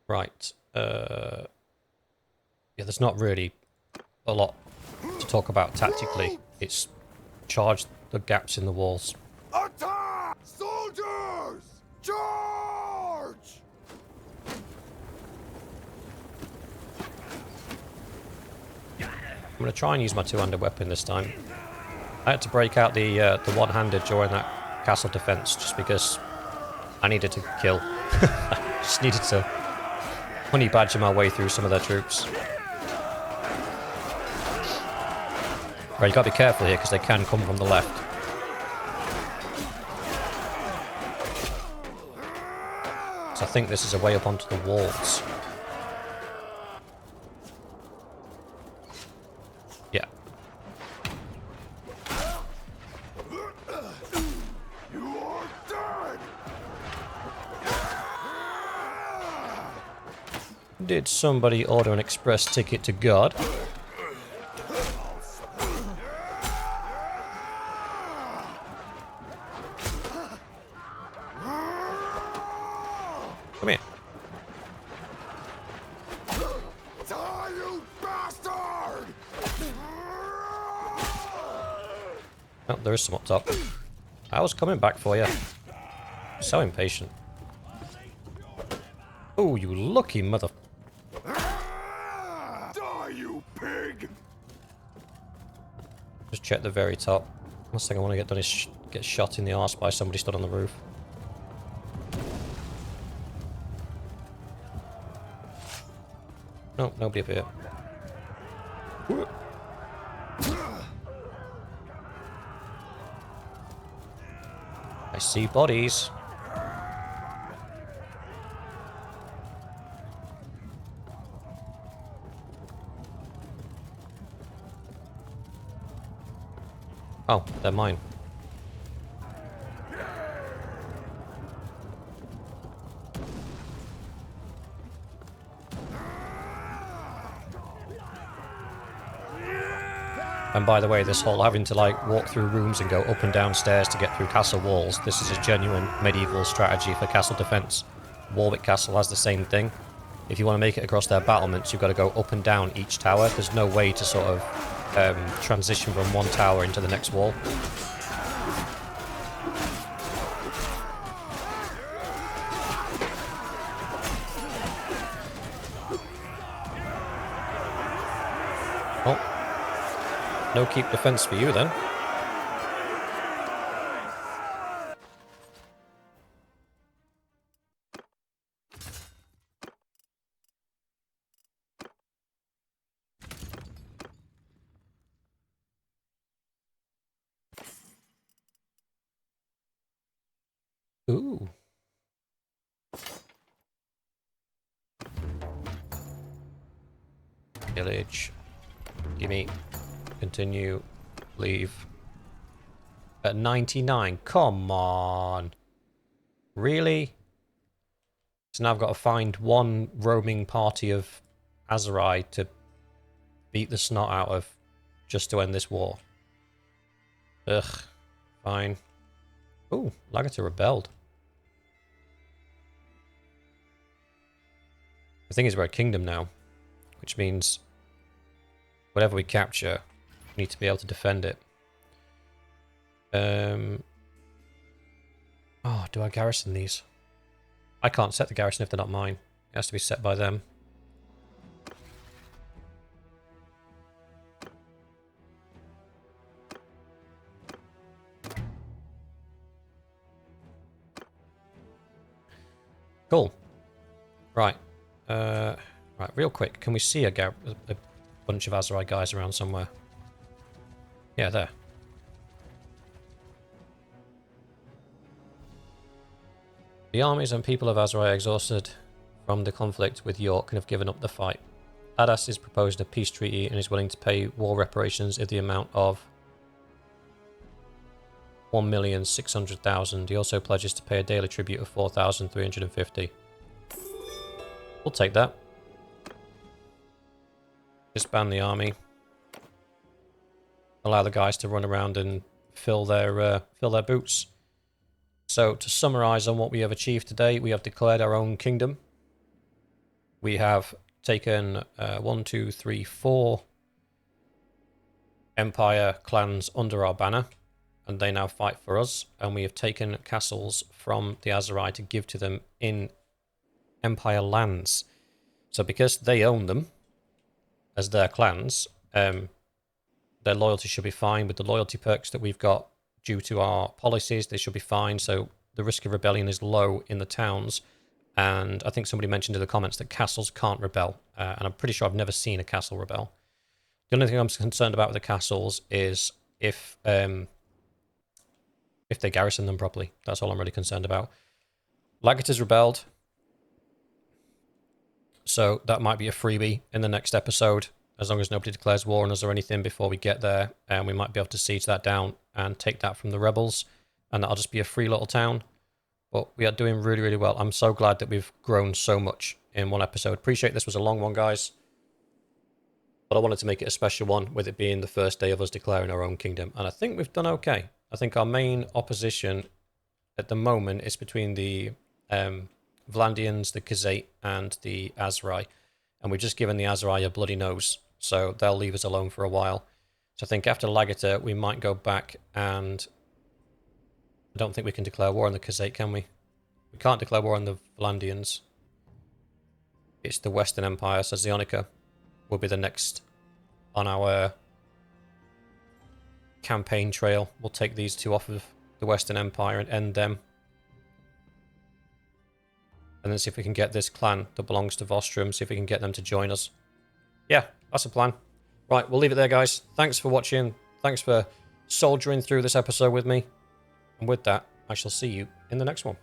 Right. Yeah, there's not really a lot to talk about tactically. It's charge the gaps in the walls. Attack! Soldiers! Charge! I'm going to try and use my two-handed weapon this time. I had to break out the one-handed during that castle defense just because I needed to kill. I just needed to honey badger my way through some of their troops. Right, you got to be careful here because they can come from the left. So I think this is a way up onto the walls. Yeah. You are dead! Did somebody order an express ticket to God? Come here. Die, you bastard! Oh, there is some up top. I was coming back for you. So impatient. Oh, you lucky mother... Die, you pig! Just check the very top. Last thing I want to get done is get shot in the arse by somebody stood on the roof. No, nobody up here. Whoop. I see bodies. Oh, they're mine. And by the way, this whole having to like walk through rooms and go up and down stairs to get through castle walls, this is a genuine medieval strategy for castle defense. Warwick Castle has the same thing. If you want to make it across their battlements, you've got to go up and down each tower. There's no way to sort of transition from one tower into the next wall. Oh, no keep defense for you then. Ooh. Village. Gimme. Continue. Leave. At 99. Come on. Really? So now I've got to find one roaming party of Aserai to beat the snot out of just to end this war. Ugh. Fine. Ooh, Lagater rebelled. The thing is, we're a kingdom now, which means whatever we capture, we need to be able to defend it. Oh, do I garrison these? I can't set the garrison if they're not mine. It has to be set by them. Cool. Right. Right, real quick. Can we see a bunch of Aserai guys around somewhere? Yeah, there. The armies and people of Aserai are exhausted from the conflict with York and have given up the fight. Adas has proposed a peace treaty and is willing to pay war reparations in the amount of 1,600,000. He also pledges to pay a daily tribute of 4,350. We'll take that. Disband the army. Allow the guys to run around and fill their boots. So, to summarise on what we have achieved today, we have declared our own kingdom. We have taken 4 empire clans under our banner, and they now fight for us. And we have taken castles from the Aserai to give to them in empire lands. So, because they own them as their clans, their loyalty should be fine. With the loyalty perks that we've got due to our policies, they should be fine. So the risk of rebellion is low in the towns. And I think somebody mentioned in the comments that castles can't rebel. And I'm pretty sure I've never seen a castle rebel. The only thing I'm concerned about with the castles is if they garrison them properly. That's all I'm really concerned about. Lagater's rebelled. So that might be a freebie in the next episode, as long as nobody declares war on us or anything before we get there. And we might be able to siege that down and take that from the rebels. And that'll just be a free little town. But we are doing really, really well. I'm so glad that we've grown so much in one episode. Appreciate this was a long one, guys. But I wanted to make it a special one, with it being the first day of us declaring our own kingdom. And I think we've done okay. I think our main opposition at the moment is between the Vlandians, the Khazate, and the Aserai. And we've just given the Aserai a bloody nose. So they'll leave us alone for a while. So I think after Lagater, we might go back and... I don't think we can declare war on the Khazate, can we? We can't declare war on the Vlandians. It's the Western Empire, so Zionica will be the next on our campaign trail. We'll take these two off of the Western Empire and end them. And then see if we can get this clan that belongs to Vostrum, see if we can get them to join us. Yeah, that's a plan. Right, we'll leave it there, guys. Thanks for watching. Thanks for soldiering through this episode with me. And with that, I shall see you in the next one.